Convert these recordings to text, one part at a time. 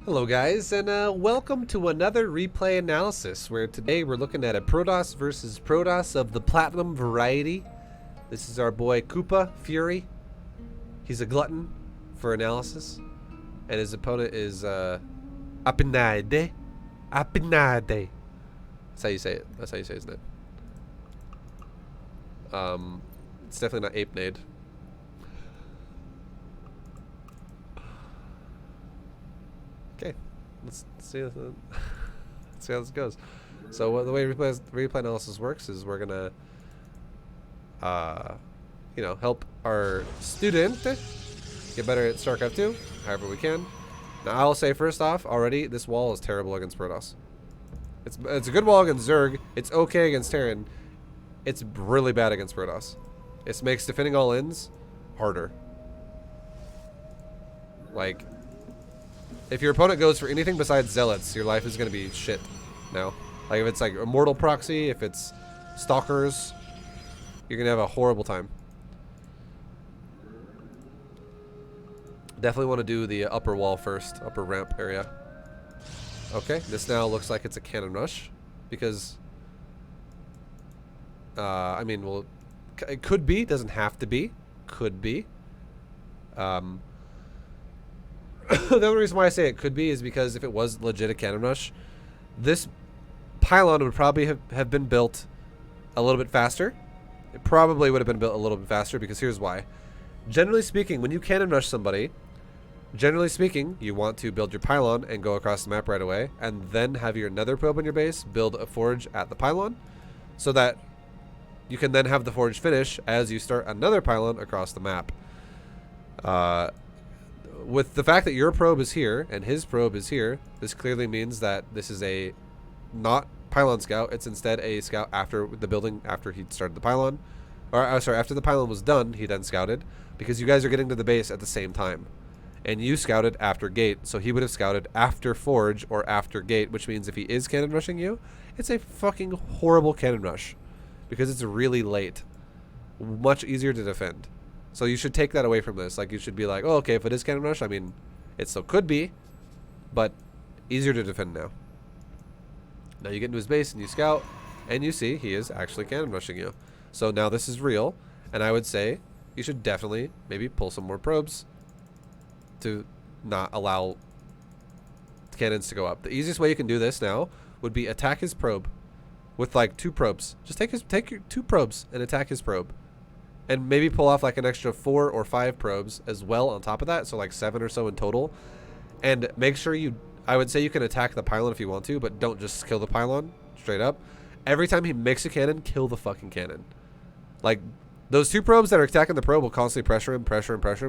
Hello guys, and welcome to another replay analysis, where today we're looking at a Protoss versus Protoss of the Platinum variety. This is our boy Koopa Fury. He's a glutton for analysis, and his opponent is Apinade. Apinade. That's how you say it. That's how you say his name. It's definitely not Apenade. Okay, let's see. Let's see how this goes. So the way replay analysis works is we're gonna, help our student get better at StarCraft 2, however we can. Now I'll say first off, already this wall is terrible against Protoss. It's a good wall against Zerg. It's okay against Terran. It's really bad against Protoss. It makes defending all-ins harder. Like, if your opponent goes for anything besides Zealots, your life is going to be shit now. Like, if it's like Immortal Proxy, if it's Stalkers, you're going to have a horrible time. Definitely want to do the upper wall first, upper ramp area. Okay, this now looks like it's a cannon rush, because, I mean, well, it could be, doesn't have to be, could be. The only reason why I say it could be is because if it was legit a cannon rush, this pylon would probably have been built a little bit faster. It probably would have been built a little bit faster, because here's why. Generally speaking, when you cannon rush somebody, generally speaking, you want to build your pylon and go across the map right away, and then have your nether probe on your base, build a forge at the pylon, so that you can then have the forge finish as you start another pylon across the map. With the fact that your probe is here and his probe is here, this clearly means that this is a not pylon scout. It's instead a scout after the building, after he started the pylon. Or, sorry, after the pylon was done, he then scouted, because you guys are getting to the base at the same time. And you scouted after gate, so he would have scouted after forge or after gate, which means if he is cannon rushing you, it's a fucking horrible cannon rush, because it's really late. Much easier to defend. So you should take that away from this. Like, you should be like, oh, okay, if it is cannon rush, I mean, it still could be, but easier to defend now. Now you get into his base and you scout, and you see he is actually cannon rushing you. So now this is real, and I would say you should definitely maybe pull some more probes to not allow cannons to go up. The easiest way you can do this now would be attack his probe with like 2 probes. Just take your 2 probes and attack his probe. And maybe pull off like an extra 4 or 5 probes as well on top of that. So like 7 or so in total. And make sure I would say you can attack the pylon if you want to, but don't just kill the pylon straight up. Every time he makes a cannon, kill the fucking cannon. Like, those 2 probes that are attacking the probe will constantly pressure him,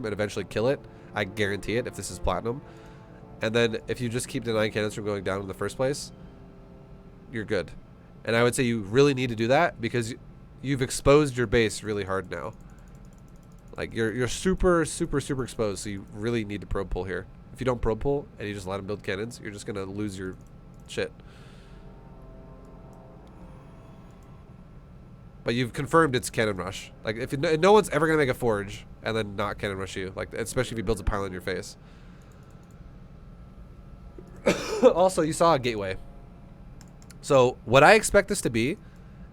and eventually kill it. I guarantee it, if this is platinum. And then if you just keep denying cannons from going down in the first place, you're good. And I would say you really need to do that, because you've exposed your base really hard now. Like, you're super exposed, so you really need to probe pull here. If you don't probe pull and you just let him build cannons, you're just gonna lose your shit. But you've confirmed it's cannon rush. Like, if no one's ever gonna make a forge and then not cannon rush you, like, especially if he builds a pylon in your face. Also, you saw a gateway. So what I expect this to be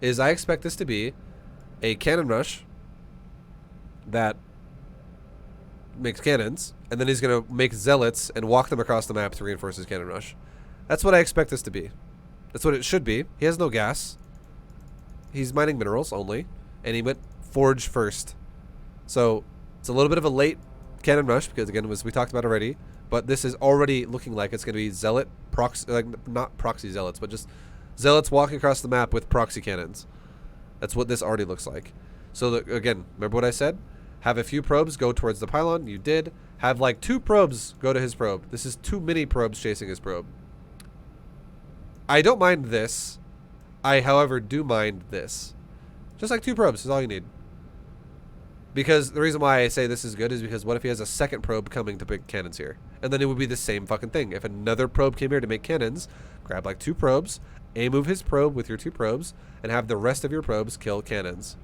is I expect this to be a cannon rush that makes cannons, and then he's going to make zealots and walk them across the map to reinforce his cannon rush. That's what I expect this to be. That's what it should be. He has no gas. He's mining minerals only, and he went forge first. So it's a little bit of a late cannon rush, because again, as we talked about already, but this is already looking like it's going to be zealot proxy, like not proxy zealots, but just zealots walking across the map with proxy cannons. That's what this already looks like. So again, remember what I said? Have a few probes go towards the pylon. You did. Have like 2 probes go to his probe. This is too many probes chasing his probe. I don't mind this. I, however, do mind this. Just like 2 probes is all you need. Because the reason why I say this is good is because what if he has a second probe coming to pick cannons here? And then it would be the same fucking thing. If another probe came here to make cannons, grab like 2 probes, move his probe with your 2 probes, and have the rest of your probes kill cannons.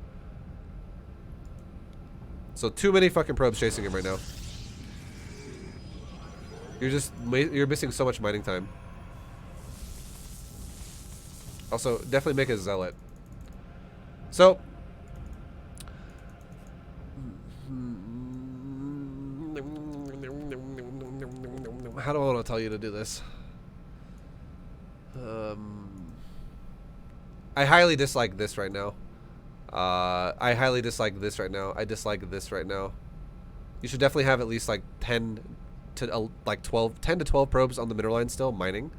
So too many fucking probes chasing him right now. You're missing so much mining time. Also, definitely make a zealot. So, how do I want to tell you to do this? I highly dislike this right now. I highly dislike this right now. I dislike this right now. You should definitely have at least like 10 to 12 probes on the mineral line still mining.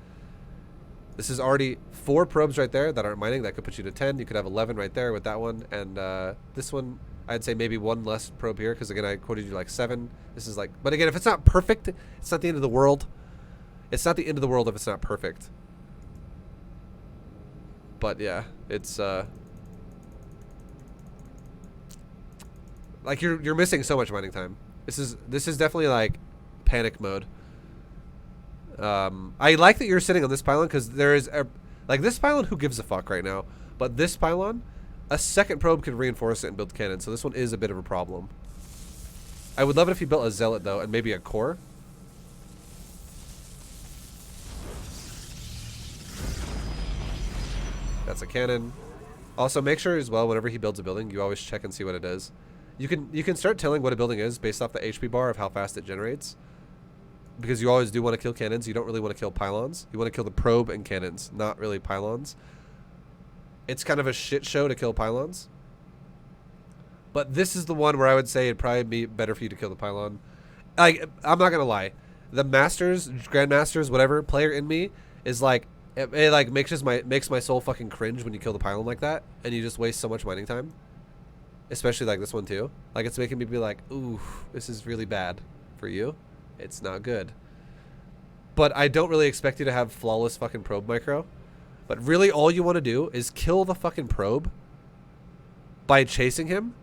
This is already 4 probes right there that aren't mining. That could put you to 10. You could have 11 right there with that one. And this one, I'd say maybe 1 less probe here. Because again, I quoted you like 7. This is like, but again, if it's not perfect, it's not the end of the world. It's not the end of the world if it's not perfect. But yeah, it's like you're missing so much mining time. This is definitely like panic mode. I like that you're sitting on this pylon because there is like this pylon, who gives a fuck right now? But this pylon, a second probe can reinforce it and build cannon. So this one is a bit of a problem. I would love it if you built a zealot though, and maybe a core. That's a cannon. Also, make sure as well whenever he builds a building, you always check and see what it is. You can start telling what a building is based off the HP bar of how fast it generates. Because you always do want to kill cannons. You don't really want to kill pylons. You want to kill the probe and cannons, not really pylons. It's kind of a shit show to kill pylons. But this is the one where I would say it'd probably be better for you to kill the pylon. Like, I'm not gonna lie. The masters, grandmasters, whatever player in me is like, it like makes my soul fucking cringe when you kill the pylon like that, and you just waste so much mining time. Especially like this one too. Like, it's making me be like, ooh, this is really bad for you. It's not good. But I don't really expect you to have flawless fucking probe micro. But really all you want to do is kill the fucking probe by chasing him.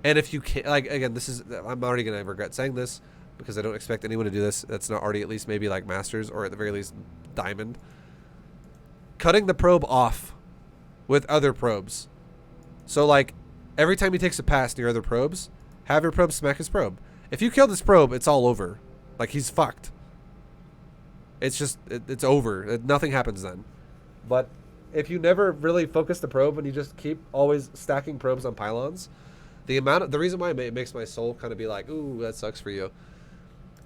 And if you can't, like, again, this is, I'm already going to regret saying this because I don't expect anyone to do this. That's not already at least maybe like masters or at the very least diamond. Cutting the probe off with other probes. So like every time he takes a pass near other probes, have your probe smack his probe. If you kill this probe, it's all over. Like, he's fucked. It's just, it's over. Nothing happens then. But if you never really focus the probe and you just keep always stacking probes on pylons, the reason why it makes my soul kind of be like, ooh, that sucks for you.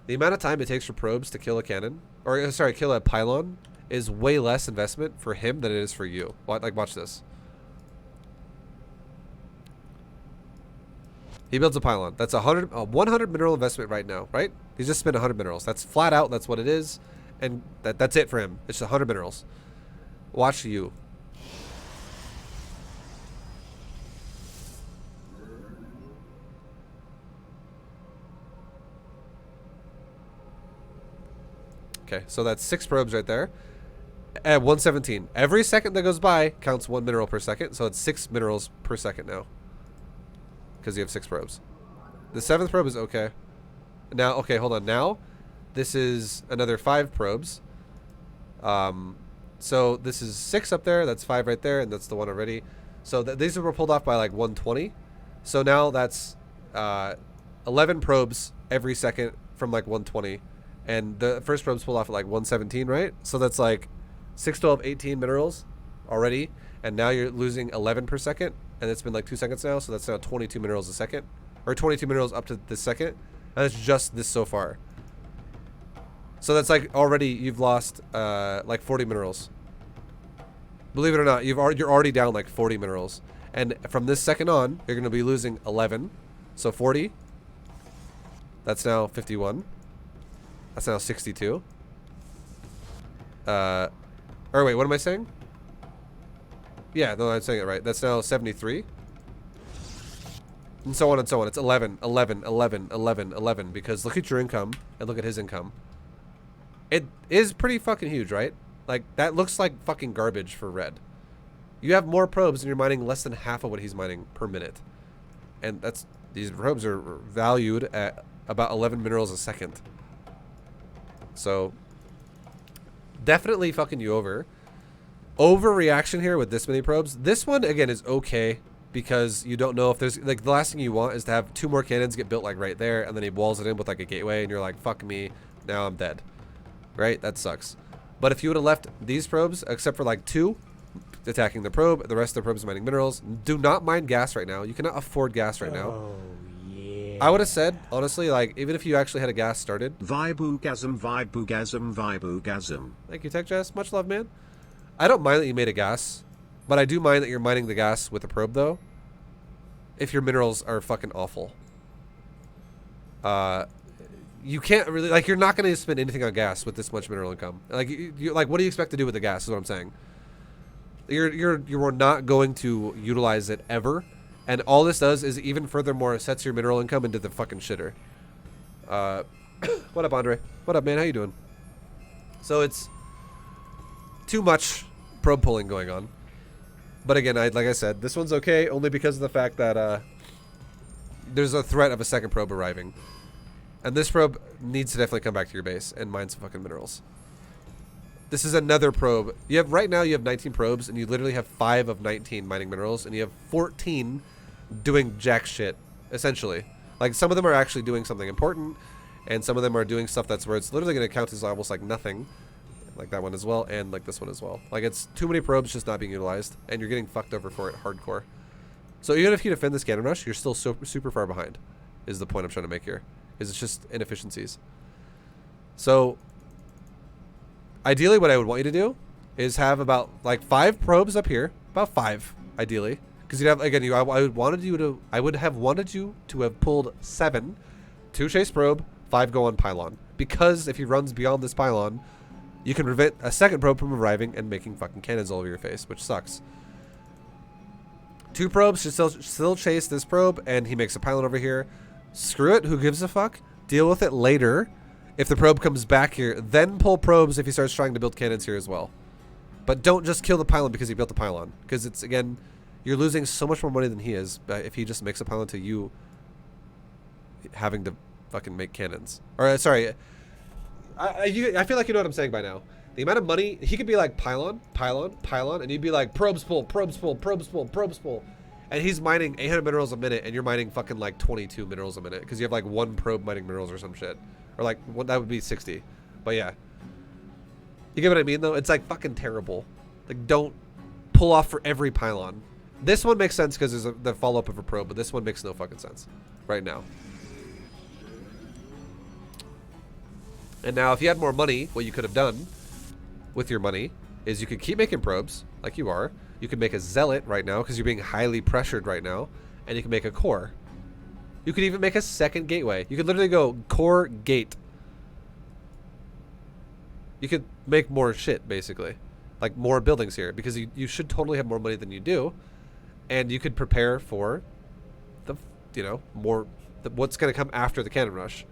The amount of time it takes for probes to kill a cannon, or sorry, kill a pylon, is way less investment for him than it is for you. Like, watch this. He builds a pylon. That's a 100 mineral investment right now, right? He's just spent 100 minerals. That's flat out. That's what it is. And that's it for him. It's 100 minerals. Watch you. Okay, so that's 6 probes right there. At 117. Every second that goes by counts 1 mineral per second. So it's 6 minerals per second now. Because you have 6 probes. The 7th probe is okay. Now, okay, hold on. Now, this is another 5 probes. So this is 6 up there. That's 5 right there, and that's the one already. So these were pulled off by like 120. So now that's 11 probes every second from like 120. And the first probe's pulled off at like 117, right? So that's like 6, 12, 18 minerals already. And now you're losing 11 per second. And it's been like 2 seconds now, so that's now 22 minerals a second. Or 22 minerals up to this second. And that's just this so far. So that's like already, you've lost like 40 minerals. Believe it or not, you're already down like 40 minerals. And from this second on, you're going to be losing 11. So 40. That's now 51. That's now 62. Or wait, what am I saying? Yeah, no, I'm saying it right. That's now 73. And so on and so on. It's 11, 11, 11, 11, 11. Because look at your income and look at his income. It is pretty fucking huge, right? Like, that looks like fucking garbage for red. You have more probes and you're mining less than half of what he's mining per minute. And these probes are valued at about 11 minerals a second. So, definitely fucking you over. Overreaction here with this many probes. This one, again, is okay because you don't know if there's, like, the last thing you want is to have 2 more cannons get built, like, right there, and then he walls it in with, like, a gateway, and you're like, fuck me, now I'm dead. right? That sucks. But if you would have left these probes, except for like 2, attacking the probe, the rest of the probes mining minerals. Do not mine gas right now. You cannot afford gas right now. Oh, yeah. I would have said, honestly, like, even if you actually had a gas started. Vibugasm, Vibugasm, Vibugasm. Thank you, Tech Jess. Much love, man. I don't mind that you made a gas, but I do mind that you're mining the gas with a probe, though. If your minerals are fucking awful. You can't really, like, you're not going to spend anything on gas with this much mineral income. Like, like, what do you expect to do with the gas is what I'm saying. You're not going to utilize it ever. And all this does is even furthermore sets your mineral income into the fucking shitter. What up, Andre? What up, man? How you doing? So it's too much probe pulling going on. But again, like I said, this one's okay only because of the fact that there's a threat of a second probe arriving. And this probe needs to definitely come back to your base and mine some fucking minerals. This is another probe. You have right now you have 19 probes and you literally have 5 of 19 mining minerals and you have 14 doing jack shit, essentially. Like some of them are actually doing something important and some of them are doing stuff that's where it's literally going to count as almost like nothing. Like that one as well and like this one as well. Like it's too many probes just not being utilized and you're getting fucked over for it hardcore. So even if you defend this cannon rush, you're still super far behind is the point I'm trying to make here. Is it's just inefficiencies. So ideally what I would want you to do is have about like 5 probes up here, about 5 ideally, because you'd have again I would have wanted you to have pulled 7, 2 chase probe, 5 go on pylon, because if he runs beyond this pylon you can prevent a second probe from arriving and making fucking cannons all over your face, which sucks. 2 probes should still chase this probe and he makes a pylon over here. Screw it, who gives a fuck? Deal with it later. If the probe comes back here, then pull probes if he starts trying to build cannons here as well. But don't just kill the pylon because he built the pylon. Because it's, again, you're losing so much more money than he is if he just makes a pylon to you having to fucking make cannons. Or, sorry, I feel like you know what I'm saying by now. The amount of money, he could be like pylon, pylon, pylon, and you'd be like probes pull, probes pull, probes pull, probes pull. And he's mining 800 minerals a minute, and you're mining fucking like 22 minerals a minute because you have like 1 probe mining minerals or some shit, or like that would be 60. But yeah, you get what I mean though. It's like fucking terrible. Like don't pull off for every pylon. This one makes sense because there's the follow up of a probe, but this one makes no fucking sense right now. And now, if you had more money, what you could have done with your money is you could keep making probes like you are. You can make a zealot right now because you're being highly pressured right now. And you can make a core. You could even make a second gateway. You could literally go core gate. You could make more shit, basically. Like more buildings here. Because you should totally have more money than you do. And you could prepare for the, what's going to come after the cannon rush.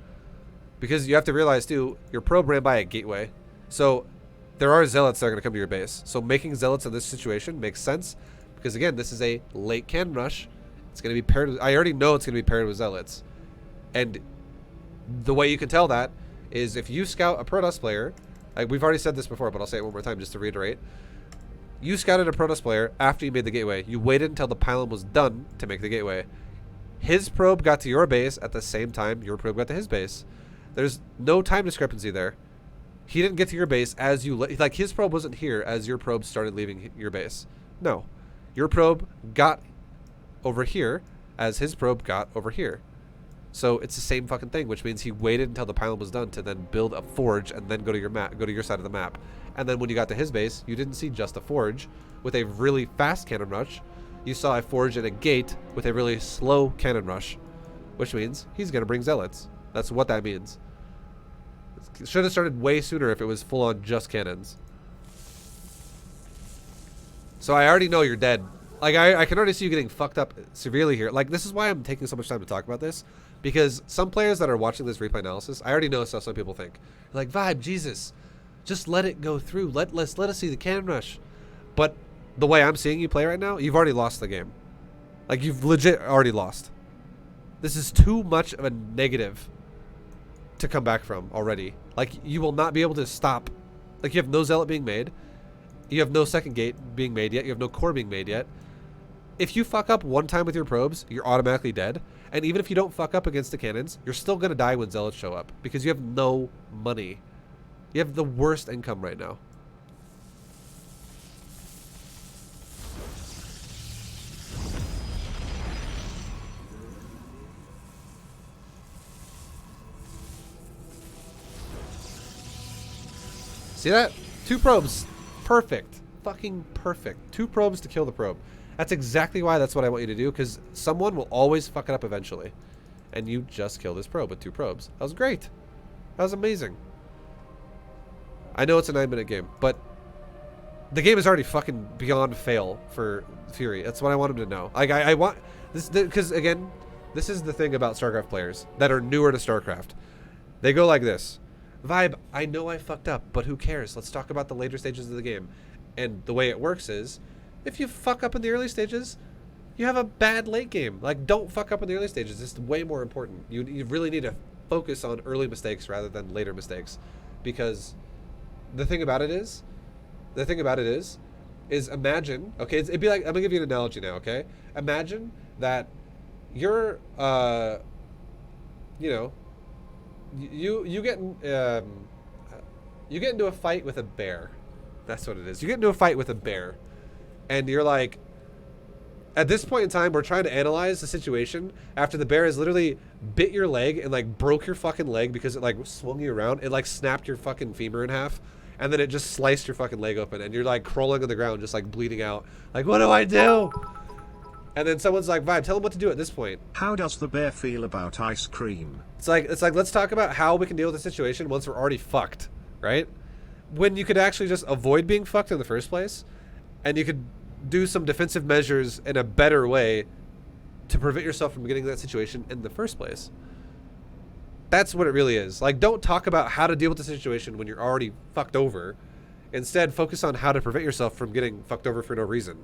Because you have to realize, too, your probe ran by a gateway. So there are zealots that are going to come to your base. So making zealots in this situation makes sense. Because, again, this is a late cannon rush. It's going to be paired with... I already know it's going to be paired with zealots. And the way you can tell that is if you scout a Protoss player... Like we've already said this before, but I'll say it one more time just to reiterate. You scouted a Protoss player after you made the gateway. You waited until the pylon was done to make the gateway. His probe got to your base at the same time your probe got to his base. There's no time discrepancy there. He didn't get to your base as you... Like, his probe wasn't here as your probe started leaving your base. No. Your probe got over here as his probe got over here. So it's the same fucking thing, which means he waited until the pylon was done to then build a forge and then go to your map, go to your side of the map. And then when you got to his base, you didn't see just a forge with a really fast cannon rush. You saw a forge and a gate with a really slow cannon rush, which means he's going to bring zealots. That's what that means. It should have started way sooner if it was full on just cannons. So I already know you're dead. Like I can already see you getting fucked up severely here. Like this is why I'm taking so much time to talk about this. Because some players that are watching this replay analysis, I already know how some people think. Like, ViBE, Jesus, just let it go through. Let us see the cannon rush. But the way I'm seeing you play right now, you've already lost the game. Like you've legit already lost. This is too much of a negative to come back from already. Like you will not be able to stop. Like you have no zealot being made. You have no second gate being made yet. You have no core being made yet. If you fuck up one time with your probes, you're automatically dead. And even if you don't fuck up against the cannons, you're still going to die when zealots show up. Because you have no money. You have the worst income right now. See that? 2 probes. Perfect. Fucking perfect. 2 probes to kill the probe. That's exactly why that's what I want you to do, because someone will always fuck it up eventually. And you just kill this probe with 2 probes. That was great. That was amazing. I know it's a 9-minute game, but the game is already fucking beyond fail for Fury. That's what I want him to know. Like, I want this, because again, this is the thing about StarCraft players that are newer to StarCraft. They go like this. ViBE, I know I fucked up, but who cares? Let's talk about the later stages of the game. And the way it works is, if you fuck up in the early stages, you have a bad late game. Like, don't fuck up in the early stages. It's way more important. You really need to focus on early mistakes rather than later mistakes. Because the thing about it is imagine, okay, it'd be like, I'm gonna give you an analogy now, okay? Imagine that you're, you know, you get into a fight with a bear. That's what it is. You get into a fight with a bear, and you're like, at this point in time, we're trying to analyze the situation after the bear has literally bit your leg and like broke your fucking leg because it like swung you around. It like snapped your fucking femur in half, and then it just sliced your fucking leg open, and you're like crawling on the ground, just like bleeding out. Like, what do I do? And then someone's like, ViBE, tell him what to do at this point. How does the bear feel about ice cream? It's like let's talk about how we can deal with the situation once we're already fucked, right? When you could actually just avoid being fucked in the first place, and you could do some defensive measures in a better way to prevent yourself from getting in that situation in the first place. That's what it really is. Like, don't talk about how to deal with the situation when you're already fucked over. Instead, focus on how to prevent yourself from getting fucked over for no reason.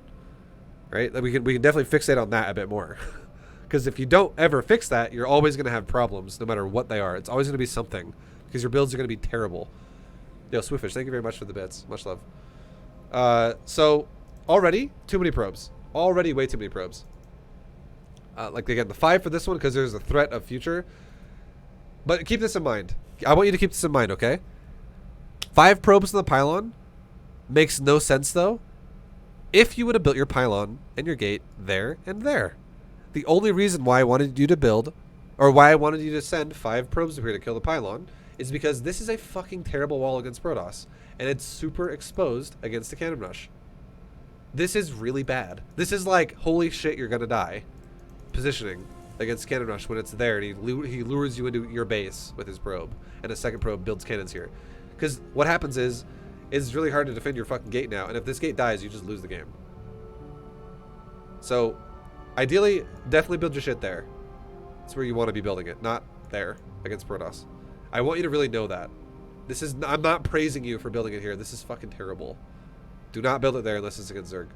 Right? Like, we can definitely fixate on that a bit more. Because if you don't ever fix that, you're always going to have problems, no matter what they are. It's always going to be something. Because your builds are going to be terrible. Yo, Swiftfish, thank you very much for the bits. Much love. So, already, too many probes. Already way too many probes. Like, again, the 5 for this one, because there's a threat of future. But keep this in mind. I want you to keep this in mind, okay? 5 probes in the pylon makes no sense, though, if you would have built your pylon and your gate there and there. The only reason why I wanted you to build, or why I wanted you to send 5 probes up here to kill the pylon, is because this is a fucking terrible wall against Protoss, and it's super exposed against the cannon rush. This is really bad. This is like, holy shit, you're gonna die positioning against cannon rush when it's there, and he lures you into your base with his probe, and a second probe builds cannons here. Because what happens is, it's really hard to defend your fucking gate now, and if this gate dies, you just lose the game. So, ideally, definitely build your shit there. That's where you want to be building it, not there against Protoss. I want you to really know that. This is, I'm not praising you for building it here. This is fucking terrible. Do not build it there unless it's against Zerg.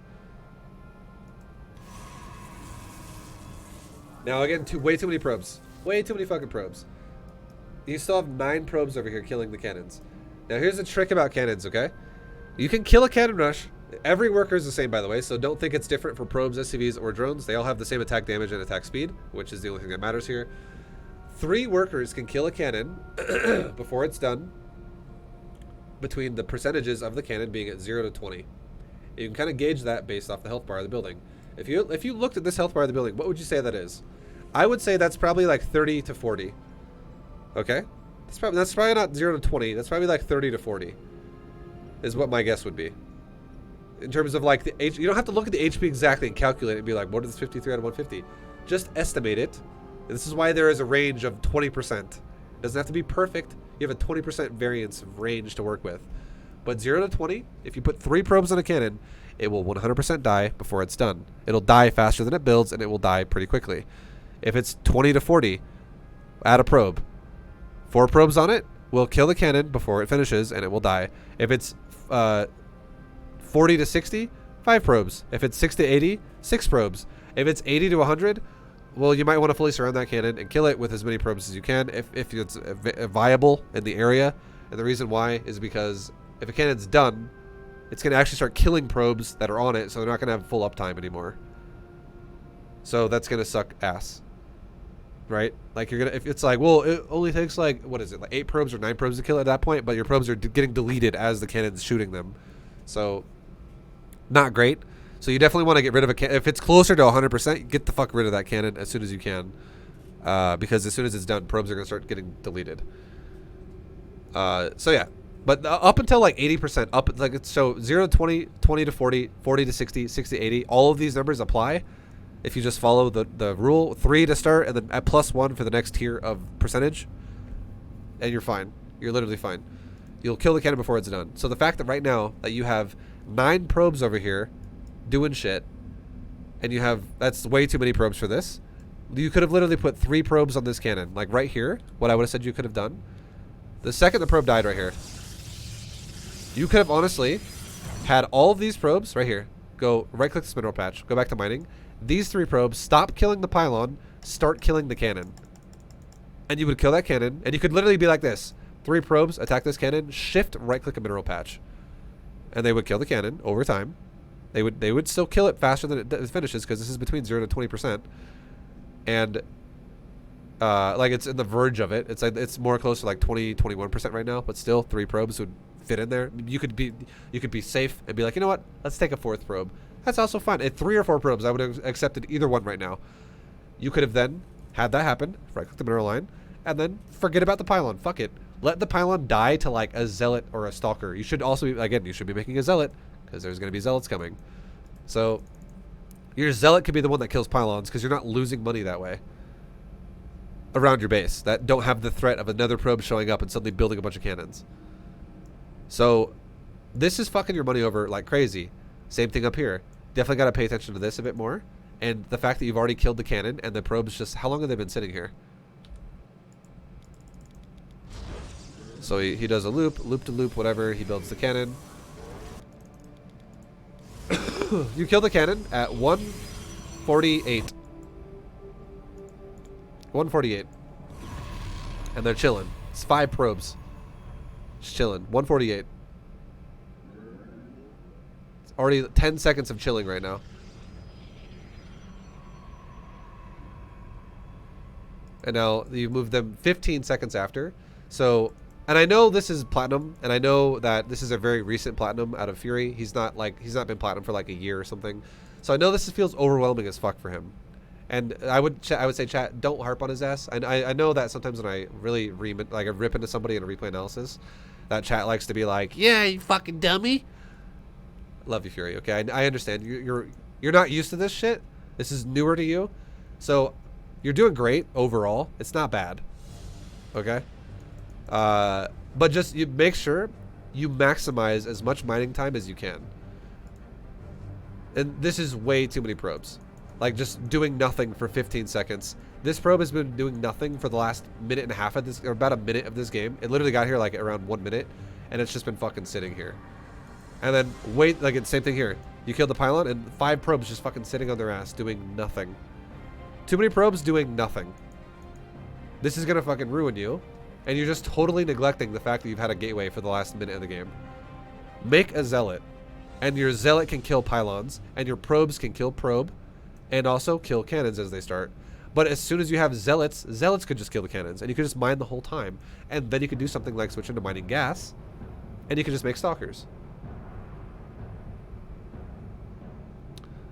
Now again, way too many probes. Way too many fucking probes. You still have 9 probes over here killing the cannons. Now here's the trick about cannons, okay? You can kill a cannon rush. Every worker is the same, by the way, so don't think it's different for probes, SCVs, or drones. They all have the same attack damage and attack speed, which is the only thing that matters here. 3 workers can kill a cannon before it's done, between the percentages of the cannon being at 0 to 20. You can kind of gauge that based off the health bar of the building. If you looked at this health bar of the building, what would you say that is? I would say that's probably like 30 to 40. Okay? That's probably not 0 to 20. That's probably like 30 to 40. Is what my guess would be. In terms of like the H, you don't have to look at the HP exactly and calculate it and be like, what is 53 out of 150? Just estimate it. And this is why there is a range of 20%. It doesn't have to be perfect. You have a 20% variance of range to work with. But 0 to 20, if you put 3 probes on a cannon, it will 100% die before it's done. It'll die faster than it builds, and it will die pretty quickly. If it's 20 to 40, add a probe. 4 probes on it will kill the cannon before it finishes, and it will die. If it's 40 to 60, 5 probes. If it's 6 to 80, 6 probes. If it's 80 to 100, well, you might want to fully surround that cannon and kill it with as many probes as you can if it's viable in the area. And the reason why is because if a cannon's done, it's going to actually start killing probes that are on it, so they're not going to have full uptime anymore. So that's going to suck ass. right? Like you're gonna, if it's like, well, it only takes like, what is it, like 8 probes or 9 probes to kill it at that point, but your probes are getting deleted as the cannon's shooting them, so not great. So you definitely want to get rid of a cannon. If it's closer to 100%, get the fuck rid of that cannon as soon as you can, because as soon as it's done, probes are gonna start getting deleted. So yeah, but up until like 80%, up like it's so 0 to 20, 20 to 40, 40 to 60, 60 to 80, all of these numbers apply if you just follow the rule. 3 to start, and then at +1 for the next tier of percentage, and you're fine. You're literally fine. You'll kill the cannon before it's done. So the fact that right now that you have 9 probes over here doing shit, and you have, that's way too many probes for this. You could have literally put 3 probes on this cannon, like right here, what I would have said you could have done. The second the probe died right here, you could have honestly had all of these probes right here. Go right click this mineral patch, go back to mining. These 3 probes, stop killing the pylon, start killing the cannon. And you would kill that cannon, and you could literally be like this. 3 probes, attack this cannon, shift, right click a mineral patch. And they would kill the cannon over time. They would still kill it faster than it finishes, because this is between 0 to 20%. And like it's in the verge of it. It's like it's more close to like 20-21% right now, but still 3 probes would fit in there. You could be safe and be like, you know what? Let's take a 4th probe. That's also fine. At 3 or 4 probes, I would have accepted either one right now. You could have then had that happen, right click the mineral line, and then forget about the pylon. Fuck it. Let the pylon die to like a zealot or a stalker. You should also be, again, you should be making a zealot, because there's going to be zealots coming. So your zealot could be the one that kills pylons, because you're not losing money that way around your base that don't have the threat of another probe showing up and suddenly building a bunch of cannons. So this is fucking your money over like crazy. Same thing up here. Definitely got to pay attention to this a bit more. And the fact that you've already killed the cannon and the probes just, how long have they been sitting here? So he does a loop to loop, whatever. He builds the cannon. You kill the cannon at 148. 148. And they're chilling. It's 5 probes. Just chilling. 148. It's already 10 seconds of chilling right now. And now you move them 15 seconds after. So, and I know this is platinum, and I know that this is a very recent platinum out of Fury. He's not been platinum for like a year or something. So I know this feels overwhelming as fuck for him. And I would say, chat, don't harp on his ass. I know that sometimes when I really I rip into somebody in a replay analysis, that chat likes to be like, yeah, you fucking dummy. Love you, Fury. Okay, I understand. You're not used to this shit. This is newer to you, so you're doing great overall. It's not bad. Okay, but just you make sure you maximize as much mining time as you can. And this is way too many probes. Like, just doing nothing for 15 seconds. This probe has been doing nothing for the last minute and a half of this, or about a minute of this game. It literally got here like around 1 minute, and it's just been fucking sitting here. And then wait, like it's same thing here. You kill the pylon, and 5 probes just fucking sitting on their ass doing nothing. Too many probes doing nothing. This is gonna fucking ruin you, and you're just totally neglecting the fact that you've had a gateway for the last minute of the game. Make a zealot, and your zealot can kill pylons, and your probes can kill probe, and also kill cannons as they start. But as soon as you have zealots could just kill the cannons, and you could just mine the whole time. And then you could do something like switch into mining gas, and you could just make stalkers.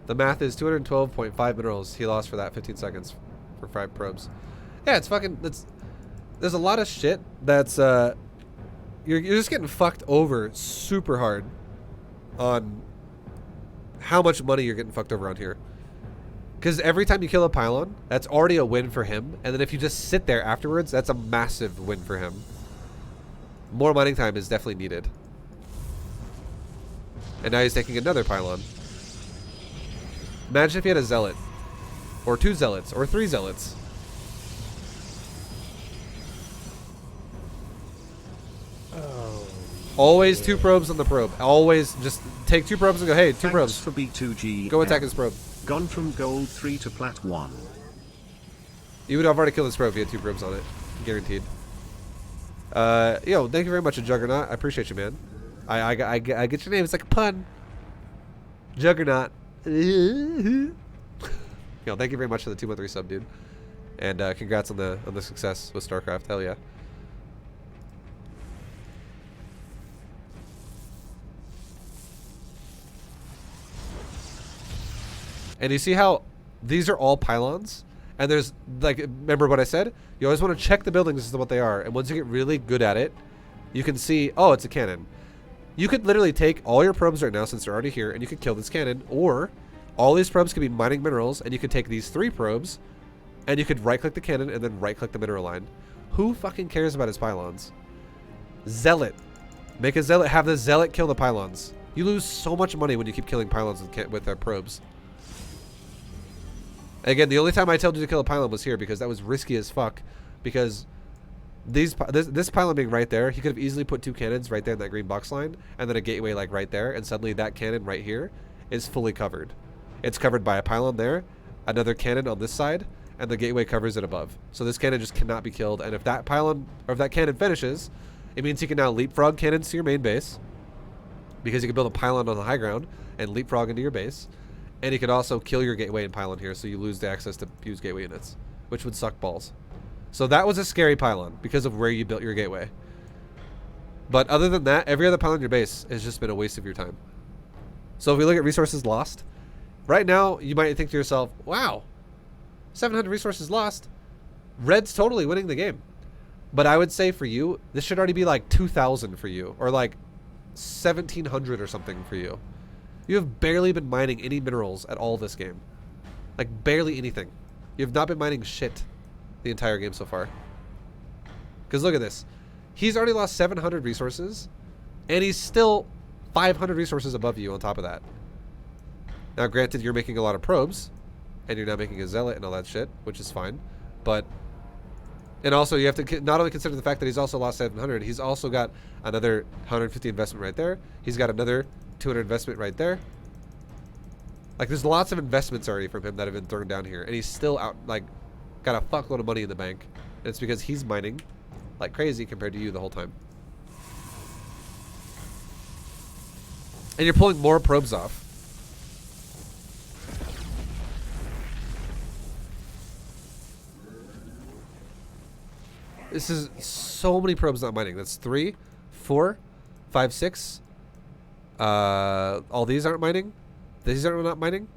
The math is 212.5 minerals he lost for that 15 seconds for 5 probes. Yeah, it's fucking, there's a lot of shit that's, you're just getting fucked over super hard on how much money you're getting fucked over on here. Because every time you kill a pylon, that's already a win for him. And then if you just sit there afterwards, that's a massive win for him. More mining time is definitely needed. And now he's taking another pylon. Imagine if he had a zealot. Or 2 zealots. Or 3 zealots. Oh. Always 2 probes on the probe. Always just take 2 probes and go, hey, 2 probes. For B2G. Go attack his probe. Gone from gold 3 to plat 1. You would have already killed this probe if you had 2 probes on it. Guaranteed. Yo, thank you very much, Juggernaut. I appreciate you, man. I get your name. It's like a pun. Juggernaut. Yo, thank you very much for the 213 sub, dude. And congrats on the success with StarCraft. Hell yeah. And you see how these are all pylons? And there's, like, remember what I said? You always want to check the buildings as to what they are. And once you get really good at it, you can see, oh, it's a cannon. You could literally take all your probes right now since they're already here, and you could kill this cannon. Or all these probes could be mining minerals, and you could take these 3 probes, and you could right-click the cannon and then right-click the mineral line. Who fucking cares about his pylons? Zealot. Make a zealot. Have the zealot kill the pylons. You lose so much money when you keep killing pylons with probes. Again, the only time I told you to kill a pylon was here because that was risky as fuck. Because this pylon being right there, he could have easily put 2 cannons right there in that green box line, and then a gateway like right there, and suddenly that cannon right here is fully covered. It's covered by a pylon there, another cannon on this side, and the gateway covers it above. So this cannon just cannot be killed. And if that pylon or if that cannon finishes, it means he can now leapfrog cannons to your main base, because you can build a pylon on the high ground and leapfrog into your base. And he could also kill your gateway and pylon here, so you lose the access to use gateway units, which would suck balls. So that was a scary pylon because of where you built your gateway. But other than that, every other pylon in your base has just been a waste of your time. So if we look at resources lost, right now you might think to yourself, wow, 700 resources lost. Red's totally winning the game. But I would say for you, this should already be like 2,000 for you, or like 1,700 or something for you. You have barely been mining any minerals at all this game. Like, barely anything. You have not been mining shit the entire game so far. Because look at this. He's already lost 700 resources, and he's still 500 resources above you on top of that. Now, granted, you're making a lot of probes, and you're now making a zealot and all that shit, which is fine. But, and also you have to not only consider the fact that he's also lost 700, he's also got another 150 investment right there. He's got another 200 investment right there. Like, there's lots of investments already from him that have been thrown down here, and he's still out, like, got a fuckload of money in the bank. And it's because he's mining like crazy compared to you the whole time. And you're pulling more probes off. This is so many probes not mining. That's 3, 4, 5, 6. All these aren't mining. These are not mining.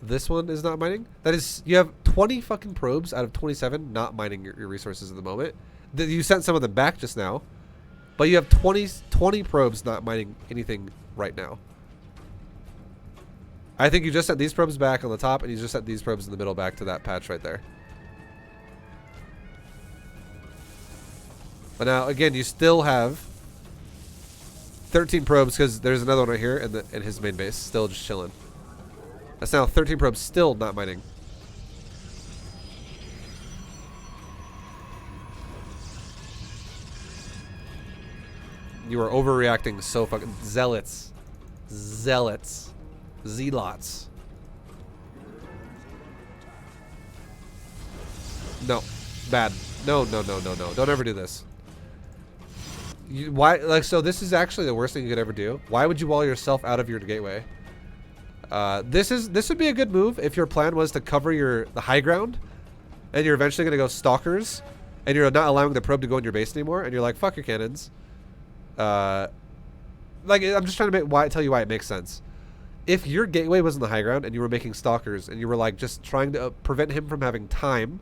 This one is not mining. That is, you have 20 fucking probes out of 27 not mining your resources at the moment. You sent some of them back just now, but you have 20 probes not mining anything right now. I think you just sent these probes back on the top, and you just sent these probes in the middle back to that patch right there. But now, again, you still have 13 probes because there's another one right here in his main base, still just chilling. That's now 13 probes still not mining. You are overreacting so fucking... Zealots. Zealots. Zealots. No. Bad. No. Don't ever do this. Why? Like, so this is actually the worst thing you could ever do. Why would you wall yourself out of your gateway? This would be a good move if your plan was to cover the high ground, and you're eventually gonna go stalkers, and you're not allowing the probe to go in your base anymore, and you're like, fuck your cannons. Like, I'm just trying to tell you why it makes sense. If your gateway was in the high ground and you were making stalkers, and you were like just trying to prevent him from having time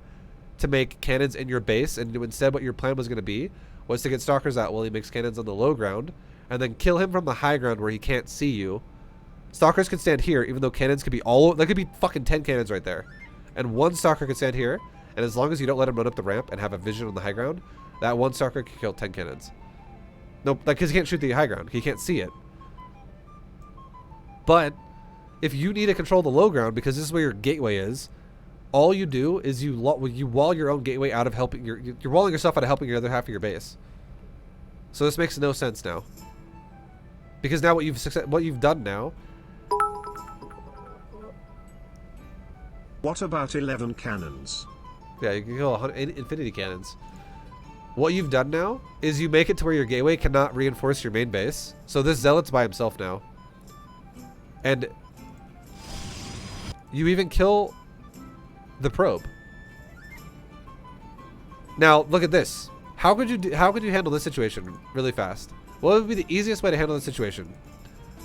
to make cannons in your base, and instead what your plan was gonna be was to get stalkers out while he makes cannons on the low ground, and then kill him from the high ground where he can't see you. Stalkers can stand here, even though cannons could be there could be fucking 10 cannons right there. And one stalker could stand here, and as long as you don't let him run up the ramp and have a vision on the high ground, that one stalker can kill 10 cannons. Nope, like, because he can't shoot the high ground. He can't see it. But if you need to control the low ground, because this is where your gateway is, all you do is you wall your own gateway out of helping you're walling yourself out of helping your other half of your base. So this makes no sense now. Because now what you've done now. What about 11 cannons? Yeah, you can kill infinity cannons. What you've done now is you make it to where your gateway cannot reinforce your main base. So this zealot's by himself now. And you even kill the probe. Now look at this. How could you handle this situation really fast? What would be the easiest way to handle this situation?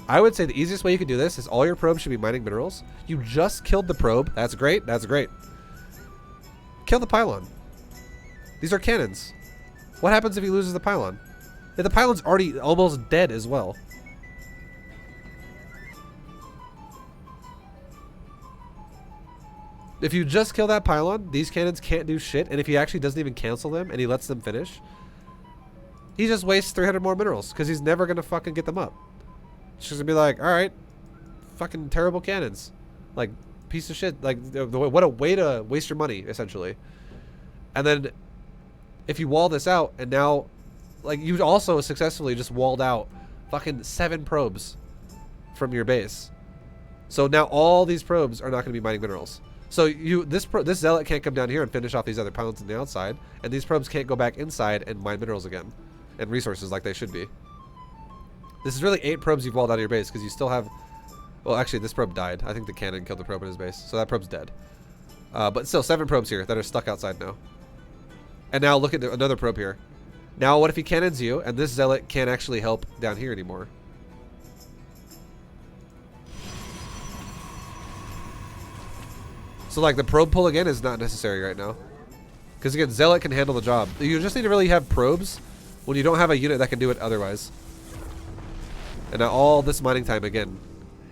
I would say the easiest way you could do this is all your probes should be mining minerals. You just killed the probe. That's great. That's great. Kill the pylon. These are cannons. What happens if he loses the pylon? Yeah, the pylon's already almost dead as well. If you just kill that pylon, these cannons can't do shit, and if he actually doesn't even cancel them and he lets them finish, he just wastes 300 more minerals because he's never gonna fucking get them up. It's just gonna be like, all right, fucking terrible cannons, like piece of shit. Like what a way to waste your money, essentially. And then if you wall this out, and now, like, you also successfully just walled out fucking 7 probes from your base. So now all these probes are not gonna be mining minerals. So this zealot can't come down here and finish off these other pylons on the outside, and these probes can't go back inside and mine minerals again, and resources like they should be. This is really 8 probes you've walled out of your base because you still have. Well, actually, this probe died. I think the cannon killed the probe in his base, so that probe's dead. But still, 7 probes here that are stuck outside now. And now look at another probe here. Now, what if he cannons you, and this zealot can't actually help down here anymore? So like the probe pull again is not necessary right now. Because again, zealot can handle the job. You just need to really have probes when you don't have a unit that can do it otherwise. And now all this mining time again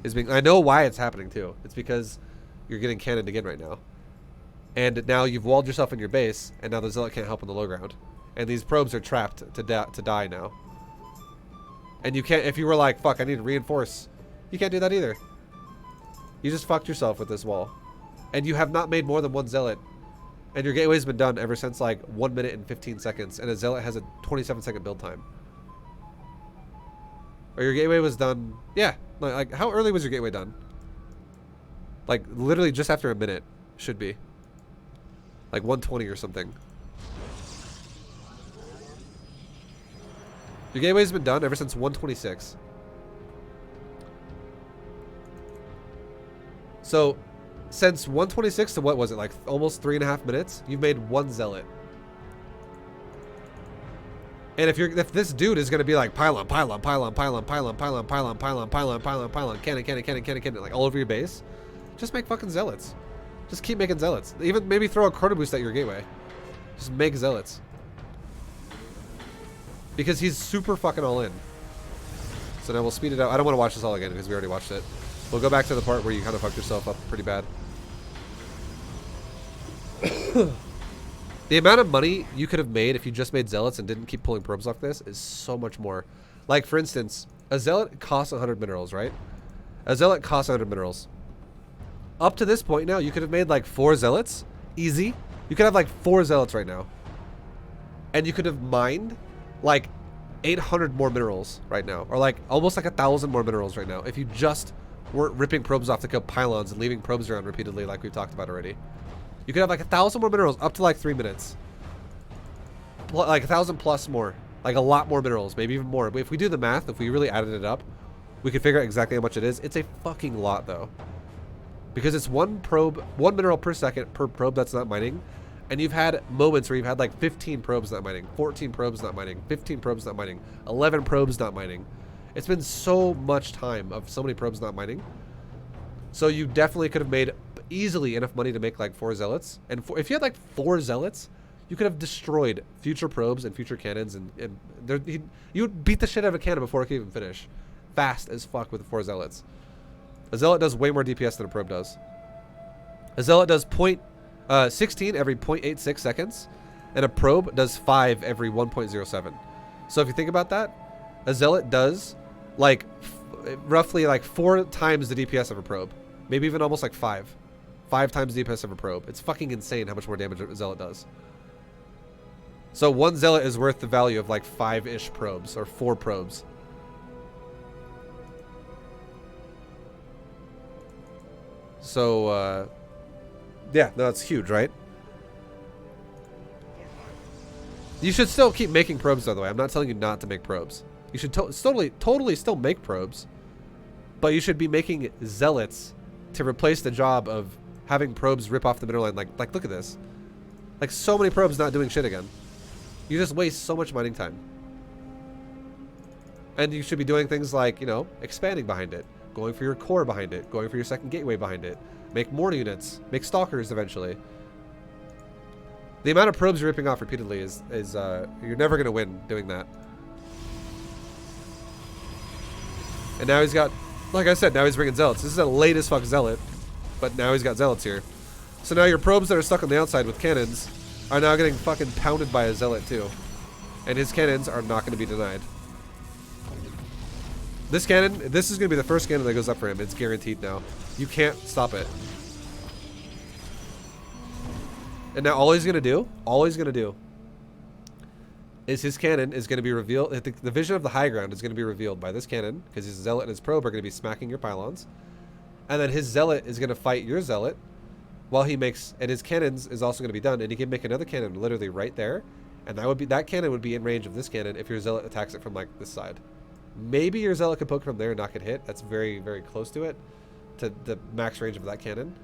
is being... I know why it's happening too. It's because you're getting cannoned again right now. And now you've walled yourself in your base, and now the zealot can't help on the low ground. And these probes are trapped to die now. And you can't... If you were like, fuck, I need to reinforce, you can't do that either. You just fucked yourself with this wall. And you have not made more than 1 zealot. And your gateway's been done ever since like 1 minute and 15 seconds. And a zealot has a 27-second build time. Or your gateway was done... Yeah. Like, how early was your gateway done? Like, literally just after a minute. Should be. Like 120 or something. Your gateway's been done ever since 126. So... Since 126 to what was it, like almost 3.5 minutes, you've made 1 zealot. And if this dude is gonna be like pylon, cannon, like all over your base, just make fucking zealots. Just keep making zealots. Even maybe throw a chrono boost at your gateway. Just make zealots. Because he's super fucking all in. So now we'll speed it up. I don't want to watch this all again because we already watched it. We'll go back to the part where you kind of fucked yourself up pretty bad. The amount of money you could have made if you just made zealots and didn't keep pulling probes off this is so much more. Like, for instance, a zealot costs 100 minerals, right? A zealot costs 100 minerals. Up to this point now, you could have made like 4 zealots. Easy. You could have like 4 zealots right now. And you could have mined like 800 more minerals right now. Or like almost like 1,000 more minerals right now. If you just weren't ripping probes off to kill pylons and leaving probes around repeatedly like we've talked about already. You could have like 1,000 more minerals up to like 3 minutes. Like 1,000 plus more. Like a lot more minerals, maybe even more. But if we do the math, if we really added it up, we could figure out exactly how much it is. It's a fucking lot though. Because it's 1 mineral per second per probe that's not mining. And you've had moments where you've had like 15 probes not mining, 14 probes not mining, 15 probes not mining, 11 probes not mining. It's been so much time of so many probes not mining. So you definitely could have made easily enough money to make like 4 zealots. And if you had like 4 zealots, you could have destroyed future probes and future cannons. And you would beat the shit out of a cannon before it could even finish. Fast as fuck with 4 zealots. A zealot does way more DPS than a probe does. A zealot does 16 every 0.86 seconds. And a probe does 5 every 1.07. So if you think about that, a zealot does like roughly like 4 times the DPS of a probe. Maybe even almost like 5 times the DPS of a probe. It's fucking insane how much more damage a zealot does. So 1 zealot is worth the value of like 5-ish probes or 4 probes. So yeah, no, it's huge, right? You should still keep making probes, by the way. I'm not telling you not to make probes. You should totally still make probes, but you should be making zealots to replace the job of having probes rip off the mineral line. Like look at this. Like, so many probes not doing shit again. You just waste so much mining time. And you should be doing things like, you know, expanding behind it, going for your core behind it, going for your second gateway behind it, make more units, make stalkers eventually. The amount of probes you're ripping off repeatedly is you're never going to win doing that. And now he's got, like I said, now he's bringing zealots. This is a late as fuck zealot, but now he's got zealots here. So now your probes that are stuck on the outside with cannons are now getting fucking pounded by a zealot too. And his cannons are not going to be denied. This cannon, this is going to be the first cannon that goes up for him. It's guaranteed now. You can't stop it. And now all he's going to do, is his cannon is going to be revealed. The vision of the high ground is going to be revealed by this cannon, because his zealot and his probe are going to be smacking your pylons. And then his zealot is going to fight your zealot while he makes, and his cannons is also going to be done, and he can make another cannon literally right there. And that cannon would be in range of this cannon if your zealot attacks it from like this side. Maybe your zealot could poke from there and not get hit. That's very, very close to it, to the max range of that cannon.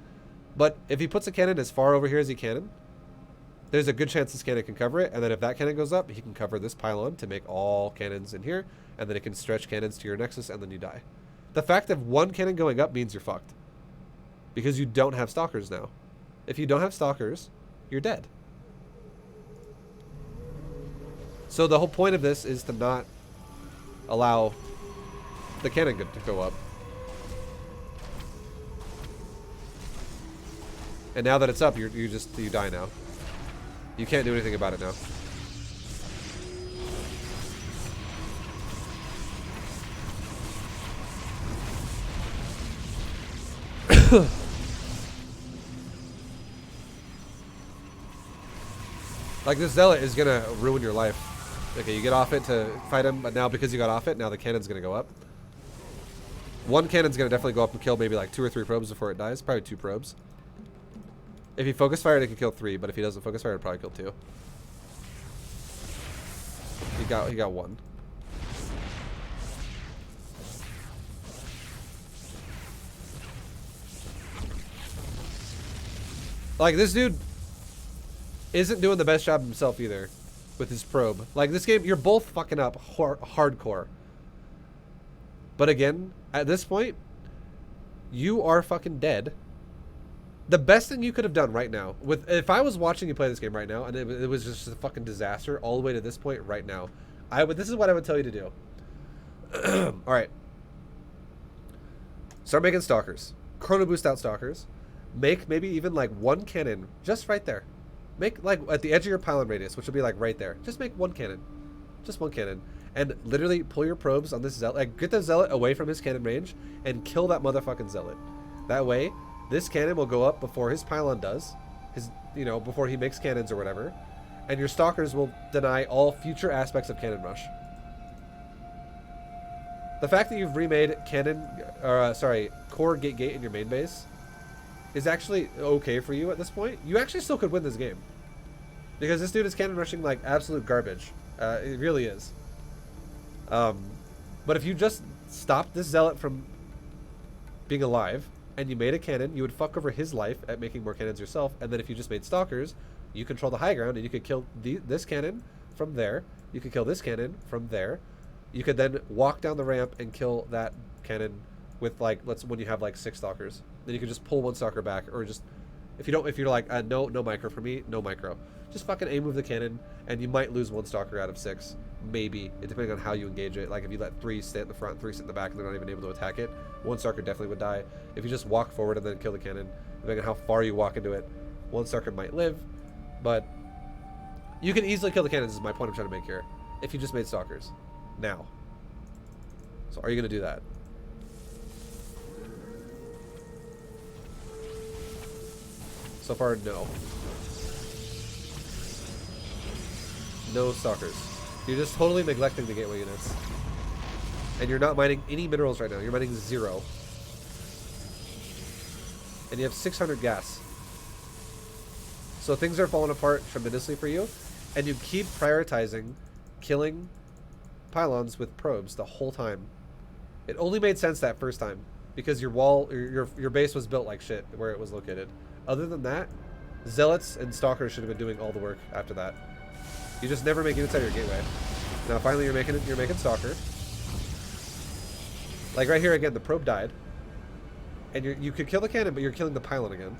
But if he puts a cannon as far over here as he can, there's a good chance this cannon can cover it. And then if that cannon goes up, he can cover this pylon to make all cannons in here. And then it can stretch cannons to your nexus, and then you die. The fact of one cannon going up means you're fucked, because you don't have stalkers now. If you don't have stalkers, you're dead. So the whole point of this is to not allow the cannon to go up. And now that it's up, you die now. You can't do anything about it now. Like, this zealot is gonna ruin your life. Okay, you get off it to fight him, but now because you got off it, now the cannon's gonna go up. One cannon's gonna definitely go up and kill maybe like 2 or 3 probes before it dies. Probably 2 probes. If he focus fired, it can kill 3, but if he doesn't focus fire, it'll probably kill 2. He got 1. Like, this dude isn't doing the best job himself either with his probe. Like, this game, you're both fucking up hardcore. But again, at this point, you are fucking dead. The best thing you could have done right now, if I was watching you play this game right now, and it was just a fucking disaster all the way to this point right now, this is what I would tell you to do. All right. Start making stalkers. Chrono boost out stalkers. Make maybe even like 1 cannon just right there. Make like at the edge of your pylon radius, which will be like right there. Just make 1 cannon. Just 1 cannon. And literally pull your probes on this zealot. Like, get the zealot away from his cannon range and kill that motherfucking zealot. That way, this cannon will go up before his pylon does. Before he makes cannons or whatever. And your stalkers will deny all future aspects of cannon rush. The fact that you've remade core gate in your main base is actually okay for you at this point. You actually still could win this game, because this dude is cannon rushing like absolute garbage. It really is. But if you just stopped this zealot from being alive and you made a cannon, you would fuck over his life at making more cannons yourself. And then if you just made stalkers, you control the high ground, and you could kill this cannon from there. You could kill this cannon from there. You could then walk down the ramp and kill that cannon with like, when you have like 6 stalkers. Then you can just pull 1 stalker back, or just if you're like no micro for me, no micro. Just fucking aim move the cannon, and you might lose 1 stalker out of 6, maybe, depending on how you engage it. Like, if you let 3 stay at the front, 3 sit in the back, and they're not even able to attack it, 1 stalker definitely would die. If you just walk forward and then kill the cannon, depending on how far you walk into it, 1 stalker might live, but you can easily kill the cannons. Is my point I'm trying to make here. If you just made stalkers now. So are you gonna do that? So far, no. No stalkers. You're just totally neglecting the gateway units. And you're not mining any minerals right now. You're mining 0. And you have 600 gas. So things are falling apart tremendously for you. And you keep prioritizing killing pylons with probes the whole time. It only made sense that first time, because your base was built like shit where it was located. Other than that, Zealots and Stalkers should have been doing all the work after that. You just never make units out of your gateway. Now finally you're making Stalker. Like right here again, the probe died. And you could kill the cannon, but you're killing the pylon again.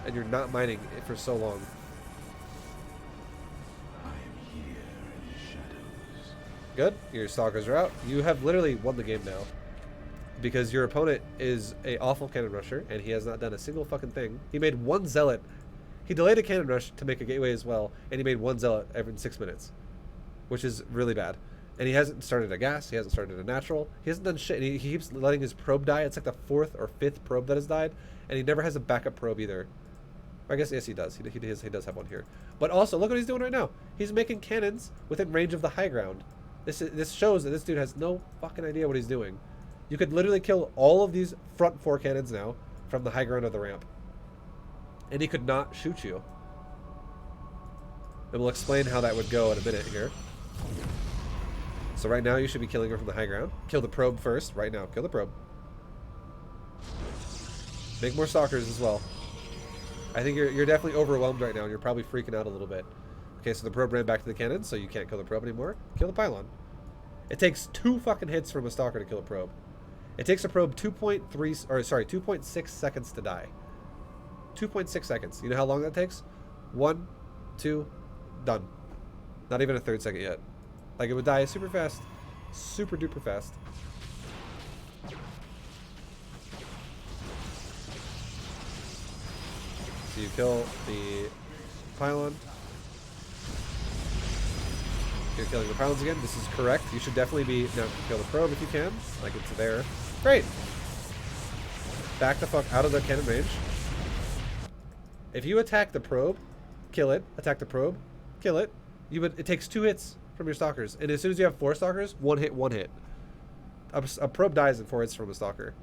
And you're not mining it for so long. Good. Your Stalkers are out. You have literally won the game now. Because your opponent is a awful cannon rusher, and he has not done a single fucking thing. He made one zealot. He delayed a cannon rush to make a gateway as well, and he made one zealot every 6 minutes. Which is really bad. And he hasn't started a gas, he hasn't started a natural, he hasn't done shit, and he keeps letting his probe die. It's like the 4th or 5th probe that has died, and he never has a backup probe either. I guess, yes, he does. He does have one here. But also, look what he's doing right now. He's making cannons within range of the high ground. This shows that this dude has no fucking idea what he's doing. You could literally kill all of these front 4 cannons now from the high ground of the ramp. And he could not shoot you. And we'll explain how that would go in a minute here. So right now you should be killing her from the high ground. Kill the probe first. Right now. Kill the probe. Make more Stalkers as well. I think you're definitely overwhelmed right now, and you're probably freaking out a little bit. Okay, so the probe ran back to the cannon, so you can't kill the probe anymore. Kill the pylon. It takes 2 fucking hits from a Stalker to kill a probe. It takes a probe 2.6 seconds to die. 2.6 seconds. You know how long that takes? 1, 2, done. Not even a 3rd second yet. Like, it would die super fast. Super duper fast. So you kill the pylon. You're killing the pylons again. This is correct. You should definitely be... Now, kill the probe if you can. Like, it's there. Great. Back the fuck out of the cannon range. If you attack the probe, kill it. Attack the probe, kill it. It takes 2 hits from your Stalkers. And as soon as you have 4 Stalkers, 1 hit, 1 hit. A probe dies in 4 hits from a Stalker.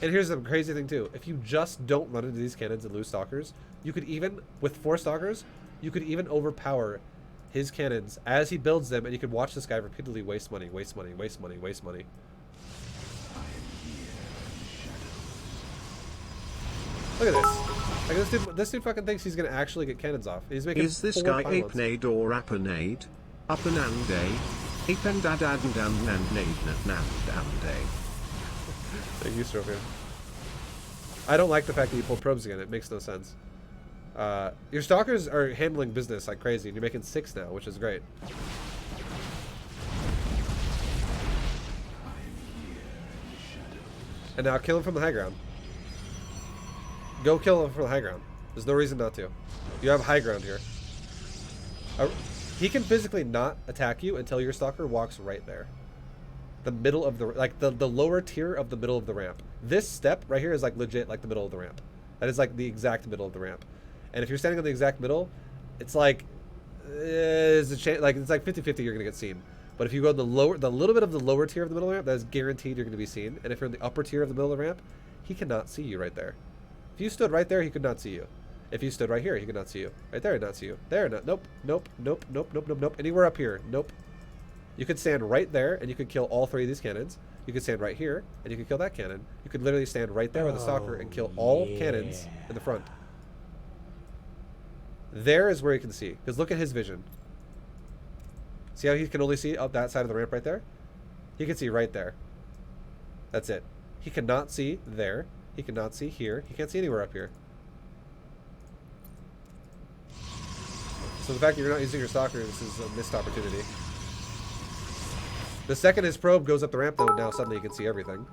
And here's the crazy thing too. If you just don't run into these cannons and lose Stalkers, you could even, with 4 Stalkers, you could even overpower his cannons as he builds them, and you could watch this guy repeatedly waste money, waste money, waste money, waste money. Look at this. Like this dude fucking thinks he's gonna actually get cannons off. He's making Is this 4 guy pylons. Apenade or Apenade? Apenande? Apendadadandamnade. Thank you, Stropian. I don't like the fact that you pulled probes again. It makes no sense. Your Stalkers are handling business like crazy, and you're making 6 now, which is great. And now kill him from the high ground. Go kill him from the high ground. There's no reason not to. You have high ground here. He can physically not attack you until your Stalker walks right there. The middle of the... Like, the lower tier of the middle of the ramp. This step right here is, like, legit, like, the middle of the ramp. That is, like, the exact middle of the ramp. And if you're standing on the exact middle, it's like... It's a chance... Like, it's like 50-50 you're gonna get seen. But if you go in the little bit of the lower tier of the middle of the ramp, that is guaranteed you're gonna be seen. And if you're in the upper tier of the middle of the ramp, he cannot see you right there. If you stood right there, he could not see you. If you stood right here, he could not see you. Right there, he'd not see you. There, not. Nope. Nope. Nope. Nope. Nope. Nope. Nope. Anywhere up here. Nope. You could stand right there, and you could kill all 3 of these cannons. You could stand right here, and you could kill that cannon. You could literally stand right there with a Stalker and kill all cannons in the front. There is where you can see. Because look at his vision. See how he can only see up that side of the ramp right there? He can see right there. That's it. He cannot see there. He cannot see here. He can't see anywhere up here. So the fact that you're not using your Stalkers is a missed opportunity. The second his probe goes up the ramp, though, now suddenly you can see everything.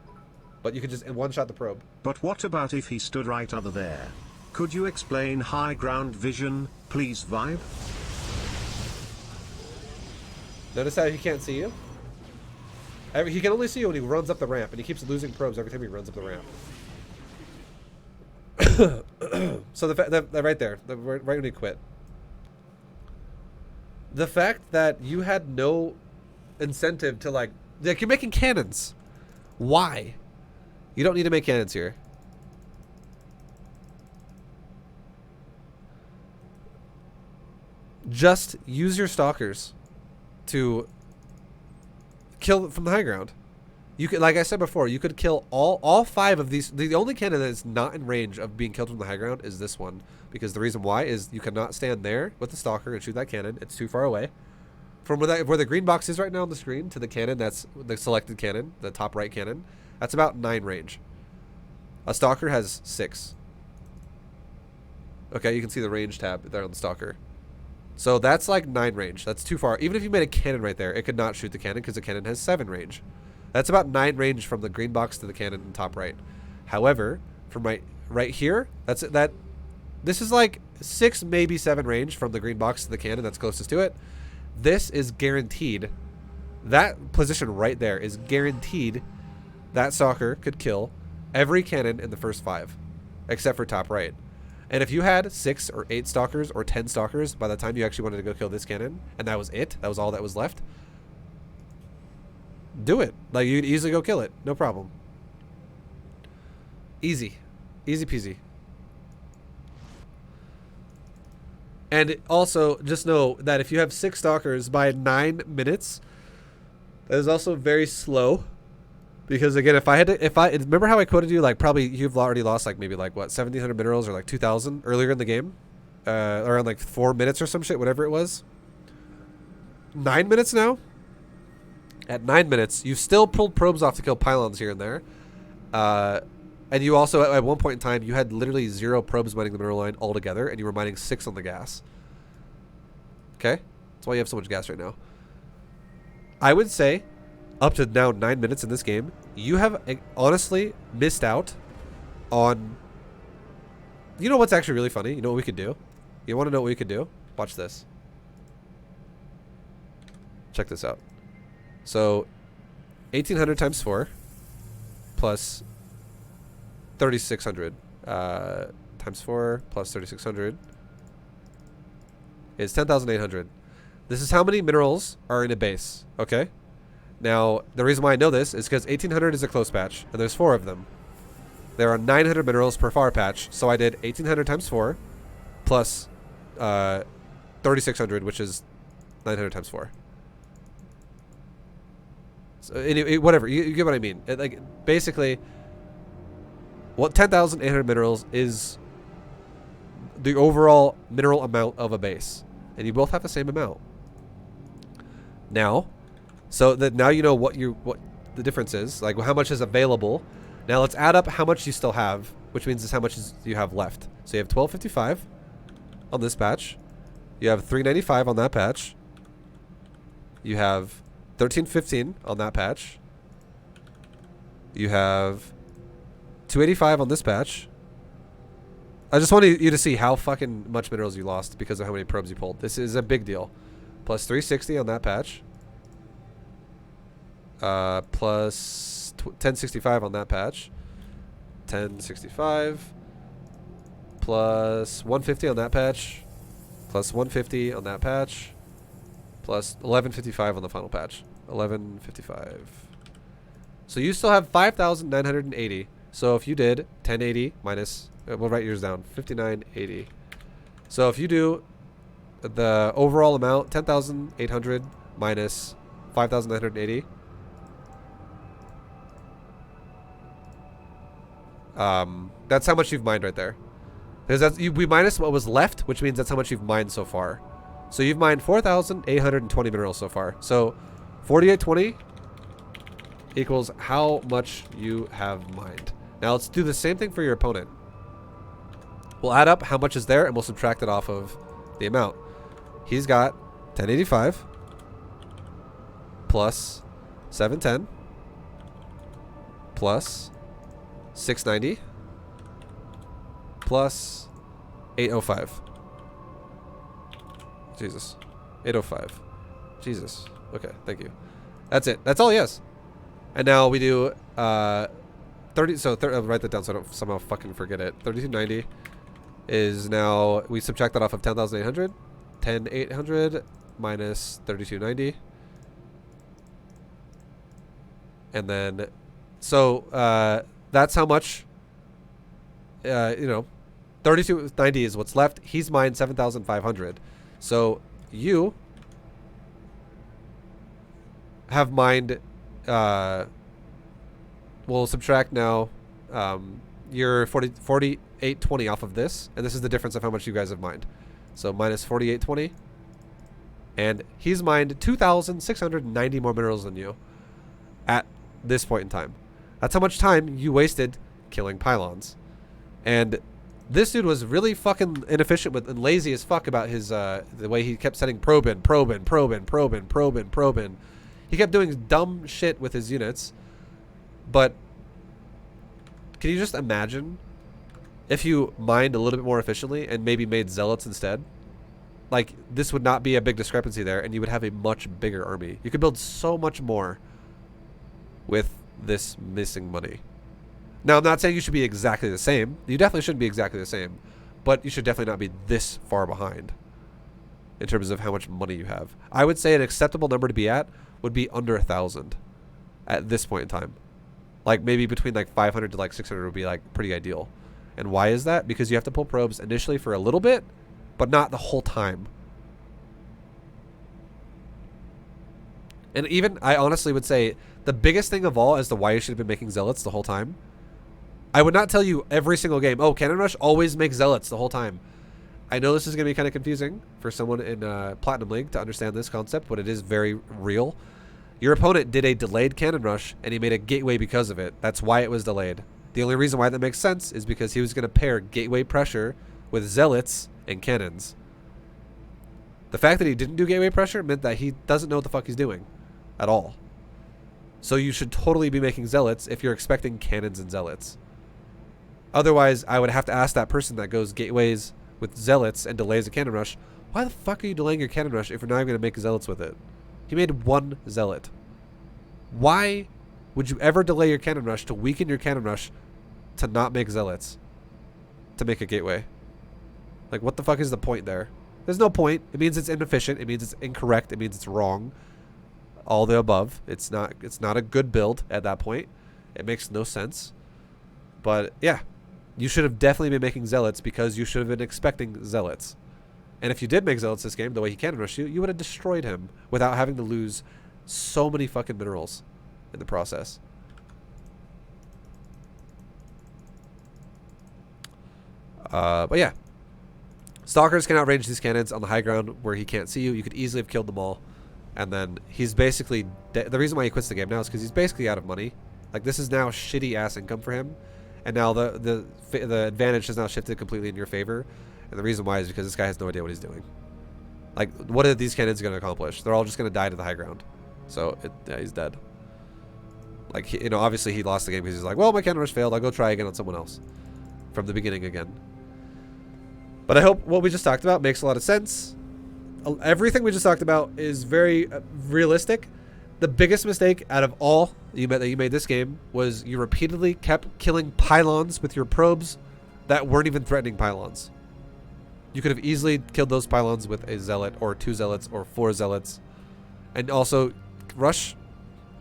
But you can just one-shot the probe. But what about if he stood right over there? Could you explain high ground vision, please, ViBE? Notice how he can't see you? He can only see you when he runs up the ramp, and he keeps losing probes every time he runs up the ramp. So the fact that right there, right when he quit. The fact that you had no incentive to like you're making cannons. Why? You don't need to make cannons here. Just use your Stalkers. to kill from the high ground. You could, like I said before, you could kill all 5 of these. The only cannon that is not in range of being killed from the high ground is this one, because the reason why is you cannot stand there with the stalker and shoot that cannon. It's too far away. From where the green box is right now on the screen to the cannon, that's the selected cannon, the top right cannon. That's about 9 range. A stalker has 6. Okay, you can see the range tab there on the stalker. So that's like 9 range. That's too far. Even if you made a cannon right there, it could not shoot the cannon because the cannon has 7 range. That's about 9 range from the green box to the cannon in top right. However, from right here, this is like 6, maybe 7 range from the green box to the cannon that's closest to it. This is guaranteed. That position right there is guaranteed that stalker could kill every cannon in the first 5, except for top right. And if you had 6 or 8 stalkers or 10 stalkers by the time you actually wanted to go kill this cannon, and that was it, that was all that was left, do it. Like, you'd easily go kill it. No problem. Easy. Easy peasy. And also, just know that if you have 6 stalkers by 9 minutes, that is also very slow. Because again, if I remember how I quoted you, like probably you've already lost like maybe like what 1,700 minerals or like 2,000 earlier in the game, around like 4 minutes or some shit, whatever it was. 9 minutes now. At 9 minutes, you still pulled probes off to kill pylons here and there, and you also at one point in time you had literally 0 probes mining the mineral line altogether, and you were mining 6 on the gas. Okay, that's why you have so much gas right now. I would say, up to now 9 minutes in this game, you have honestly missed out on. You know what's actually really funny? You know what we could do? You want to know what we could do? Watch this. Check this out. So, 1,800 times 4 plus 3,600 times 4 plus 3,600 is 10,800. This is how many minerals are in a base, okay? Now, the reason why I know this is because 1,800 is a close patch, and there's 4 of them. There are 900 minerals per far patch, so I did 1,800 times 4 plus 3,600, which is 900 times 4. So anyway, whatever, you get what I mean. Like basically, what 10,800 minerals is the overall mineral amount of a base, and you both have the same amount. Now, so that now you know what the difference is, like how much is available. Now let's add up how much you still have, which means is how much you have left. So you have 1,255 on this patch. You have 395 on that patch. You have 1,315 on that patch. You have 285 on this patch. I just wanted you to see how fucking much minerals you lost because of how many probes you pulled. This is a big deal. Plus 360 on that patch. Plus 1065 on that patch. 1065. Plus 150 on that patch. Plus 150 on that patch. Plus 1155 on the final patch. 1155. So you still have 5,980. So if you did 1080 minus, we'll write yours down, 5980. So if you do the overall amount, 10,800 minus 5,980, that's how much you've mined right there. Because we minus what was left, which means that's how much you've mined so far. So you've mined 4,820 minerals so far. So 4820 equals how much you have mined. Now let's do the same thing for your opponent. We'll add up how much is there and we'll subtract it off of the amount. He's got 1085 plus 710 plus 690 plus 805. Jesus. 805. Jesus. Okay, thank you. That's it. That's all he has. And now we do 30. So I'll write that down so I don't somehow fucking forget it. 3290 is now, we subtract that off of 10,800. 10,800 minus 3290. And then, so that's how much, you know, 3290 is what's left. He's mined 7,500. So you have mined, we'll subtract now your 4820 off of this, and this is the difference of how much you guys have mined. So minus 4820, and he's mined 2,690 more minerals than you at this point in time. That's how much time you wasted killing pylons. And this dude was really fucking inefficient with and lazy as fuck about his the way he kept setting probe in. He kept doing dumb shit with his units. But can you just imagine if you mined a little bit more efficiently and maybe made zealots instead? Like, this would not be a big discrepancy there, and you would have a much bigger army. You could build so much more with this missing money. Now, I'm not saying you should be exactly the same. You definitely shouldn't be exactly the same. But you should definitely not be this far behind in terms of how much money you have. I would say an acceptable number to be at would be under 1,000 at this point in time. Like, maybe between like 500 to like 600 would be like pretty ideal. And why is that? Because you have to pull probes initially for a little bit, but not the whole time. And even, I honestly would say, the biggest thing of all as to why you should have been making zealots the whole time. I would not tell you every single game, oh, Cannon Rush always makes zealots the whole time. I know this is going to be kind of confusing for someone in Platinum League to understand this concept, but it is very real. Your opponent did a delayed Cannon Rush, and he made a gateway because of it. That's why it was delayed. The only reason why that makes sense is because he was going to pair gateway pressure with zealots and cannons. The fact that he didn't do gateway pressure meant that he doesn't know what the fuck he's doing at all. So you should totally be making zealots if you're expecting cannons and zealots. Otherwise, I would have to ask that person that goes gateways with zealots and delays a cannon rush, why the fuck are you delaying your cannon rush if you're not even going to make zealots with it? He made one zealot. Why would you ever delay your cannon rush to weaken your cannon rush to not make zealots? To make a gateway? Like, what the fuck is the point there? There's no point. It means it's inefficient. It means it's incorrect. It means it's wrong. All the above. It's not a good build at that point. It makes no sense. But yeah, you should have definitely been making zealots because you should have been expecting zealots. And if you did make zealots this game, the way he cannon rush you, you would have destroyed him without having to lose so many fucking minerals in the process. But yeah, stalkers can outrange these cannons on the high ground where he can't see you. You could easily have killed them all. And then he's basically the reason why he quits the game now is because he's basically out of money. Like, this is now shitty ass income for him, and now the advantage has now shifted completely in your favor. And the reason why is because this guy has no idea what he's doing. Like, what are these cannons going to accomplish? They're all just going to die to the high ground. So yeah, he's dead. Like, you know, obviously he lost the game because he's like, well, my cannon rush failed. I'll go try again on someone else from the beginning again. But I hope what we just talked about makes a lot of sense. Everything we just talked about is very realistic. The biggest mistake out of all that you made this game was you repeatedly kept killing pylons with your probes that weren't even threatening pylons. You could have easily killed those pylons with a zealot or 2 zealots or 4 zealots. And also rush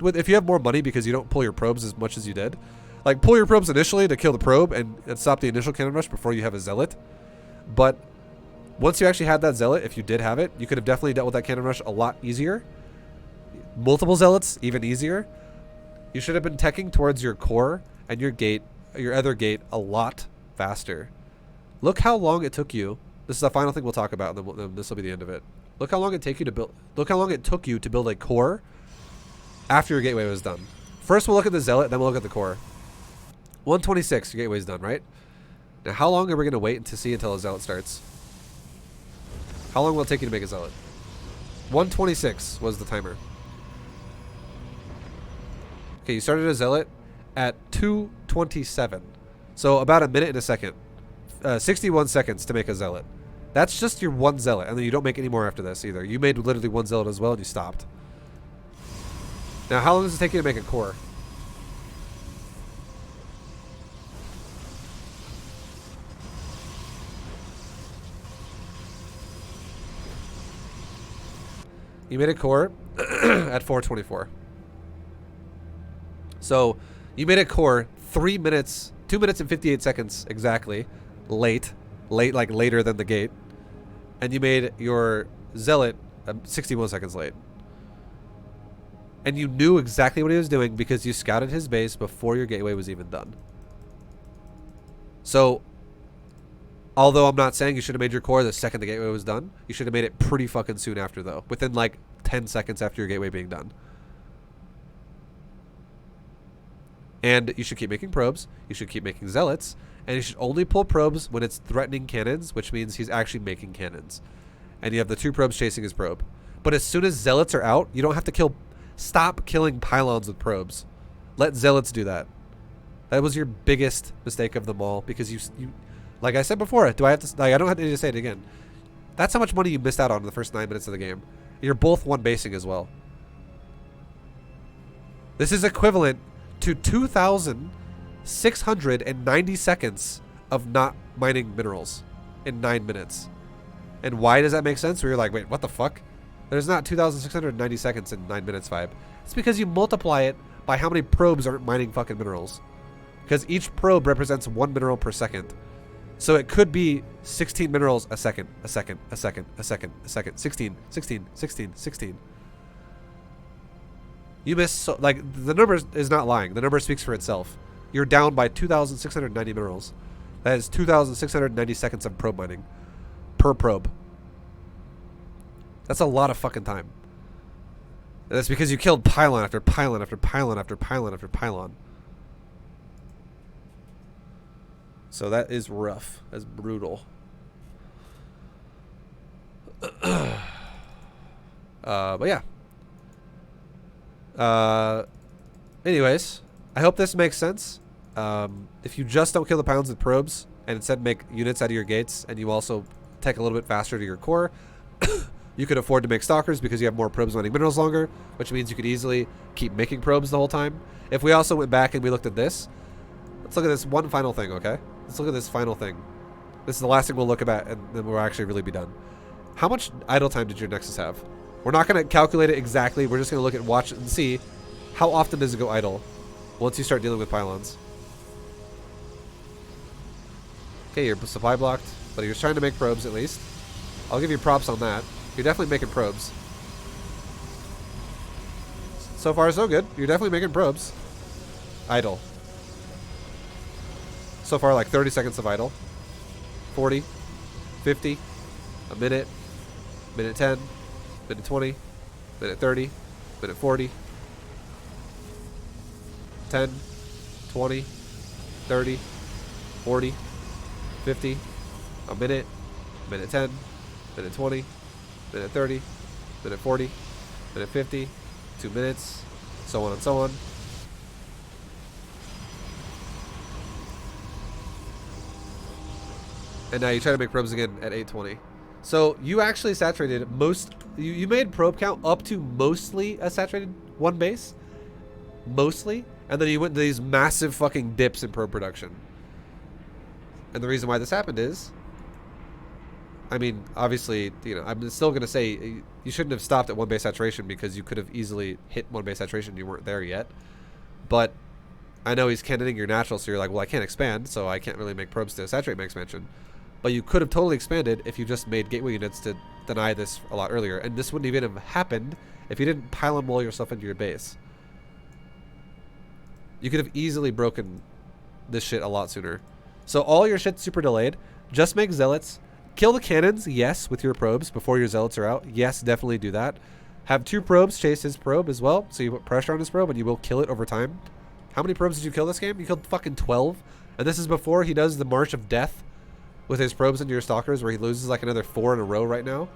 with, if you have more money because you don't pull your probes as much as you did. Like, pull your probes initially to kill the probe and stop the initial cannon rush before you have a zealot. But once you actually had that zealot, if you did have it, you could have definitely dealt with that cannon rush a lot easier. Multiple zealots, even easier. You should have been teching towards your core and your gate, your other gate, a lot faster. Look how long it took you. This is the final thing we'll talk about, and then this will be the end of it. Look how long it take you to build. Look how long it took you to build a core after your gateway was done. First, we'll look at the zealot, then we'll look at the core. 126, your gateway's done, right? Now, how long are we gonna wait to see until a zealot starts? How long will it take you to make a zealot? 126 was the timer. Okay, you started a zealot at 2:27, so about a minute and a second. 61 seconds to make a zealot. That's just your one zealot, and then you don't make any more after this either. You made literally one zealot as well, and you stopped. Now, how long does it take you to make a core? You made a core at 4:24. So you made a core 2 minutes and 58 seconds exactly late, like later than the gate, and you made your zealot 61 seconds late. And you knew exactly what he was doing because you scouted his base before your gateway was even done. So, although I'm not saying you should have made your core the second the gateway was done, you should have made it pretty fucking soon after, though. Within like 10 seconds after your gateway being done. And you should keep making probes. You should keep making zealots. And you should only pull probes when it's threatening cannons, which means he's actually making cannons. And you have the 2 probes chasing his probe. But as soon as zealots are out, you don't have to kill... Stop killing pylons with probes. Let zealots do that. That was your biggest mistake of them all, because you like I said before, I don't have to say it again. That's how much money you missed out on in the first 9 minutes of the game. You're both one basing as well. This is equivalent to 2,690 seconds of not mining minerals in 9 minutes. And why does that make sense? Where you're like, wait, what the fuck? There's not 2,690 seconds in 9 minutes, ViBE. It's because you multiply it by how many probes aren't mining fucking minerals. Because each probe represents 1 mineral per second. So it could be 16 minerals a second, a second, a second, a second, a second, 16, 16, 16, 16. You miss, so, like, the number is not lying. The number speaks for itself. You're down by 2,690 minerals. That is 2,690 seconds of probe mining per probe. That's a lot of fucking time. And that's because you killed pylon after pylon after pylon after pylon after pylon. So that is rough. That's brutal. But yeah. Anyways, I hope this makes sense. If you just don't kill the pylons with probes and instead make units out of your gates, and you also take a little bit faster to your core, you could afford to make stalkers because you have more probes mining minerals longer, which means you could easily keep making probes the whole time. If we also went back and we looked at this, let's look at this one final thing, okay? Let's look at this final thing. This is the last thing we'll look at, and then we'll actually really be done. How much idle time did your Nexus have? We're not going to calculate it exactly. We're just going to look at watch and see how often does it go idle once you start dealing with pylons. Okay, you're supply blocked, but you're trying to make probes at least. I'll give you props on that. You're definitely making probes. So far, so good. You're definitely making probes. Idle. So far, like 30 seconds of idle. 40. 50. A minute. Minute 10. Minute 20. Minute 30. Minute 40. 10. 20. 30. 40. 50. A minute. Minute 10. Minute 20. Minute 30, minute 40, minute 50, 2 minutes, so on and so on. And now you try to make probes again at 820. So you actually saturated most, you made probe count up to mostly a saturated one base. Mostly. And then you went to these massive fucking dips in probe production. And the reason why this happened is, I mean, obviously, you know, I'm still going to say you shouldn't have stopped at 1 base saturation because you could have easily hit 1 base saturation. You weren't there yet. But I know he's cannoning your natural, so you're like, well, I can't expand, so I can't really make probes to saturate my expansion. But you could have totally expanded if you just made gateway units to deny this a lot earlier. And this wouldn't even have happened if you didn't pylon wall yourself into your base. You could have easily broken this shit a lot sooner. So all your shit's super delayed. Just make zealots. Kill the cannons, yes, with your probes before your zealots are out. Yes, definitely do that. Have 2 probes chase his probe as well, so you put pressure on his probe and you will kill it over time. How many probes did you kill this game? You killed fucking 12. And this is before he does the March of Death with his probes into your stalkers, where he loses like another 4 in a row right now.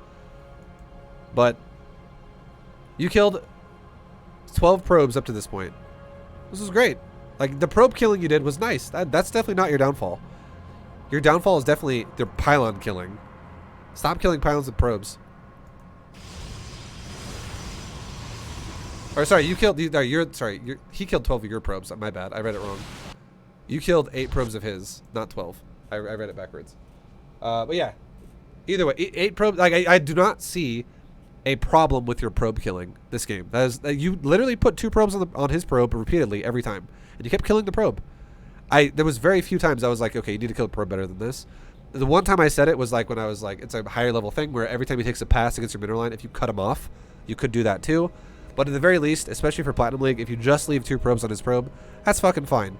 But you killed 12 probes up to this point. This was great. Like, the probe killing you did was nice. That's definitely not your downfall. Your downfall is definitely the pylon killing. Stop killing pylons with probes. Or sorry, you killed. He killed 12 of your probes. My bad. I read it wrong. You killed 8 probes of his, not 12. I read it backwards. But yeah, either way, 8 probes. Like I do not see a problem with your probe killing this game. That is, you literally put 2 probes on his probe repeatedly every time, and you kept killing the probe. There was very few times I was like, okay, you need to kill the probe better than this. The one time I said it was like when I was like, it's a higher level thing where every time he takes a pass against your mineral line, if you cut him off, you could do that too. But at the very least, especially for Platinum League, if you just leave 2 probes on his probe, that's fucking fine.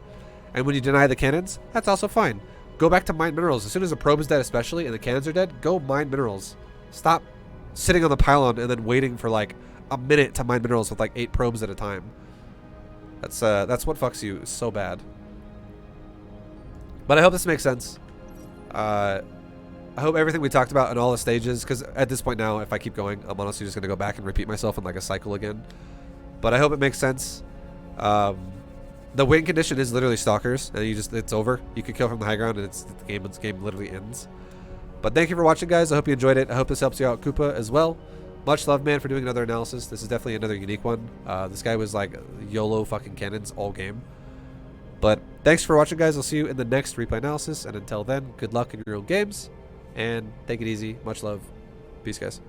And when you deny the cannons, that's also fine. Go back to mine minerals. As soon as a probe is dead especially, and the cannons are dead, go mine minerals. Stop sitting on the pylon and then waiting for like a minute to mine minerals with like 8 probes at a time. That's what fucks you so bad. But I hope this makes sense. I hope everything we talked about in all the stages, because at this point now, if I keep going, I'm honestly just going to go back and repeat myself in like a cycle again. But I hope it makes sense. The win condition is literally stalkers, and it's over. You can kill from the high ground, and the game literally ends. But thank you for watching, guys. I hope you enjoyed it. I hope this helps you out, Koopa, as well. Much love, man, for doing another analysis. This is definitely another unique one. This guy was like YOLO fucking cannons all game. But thanks for watching, guys. I'll see you in the next replay analysis. And until then, good luck in your own games. And take it easy. Much love. Peace, guys.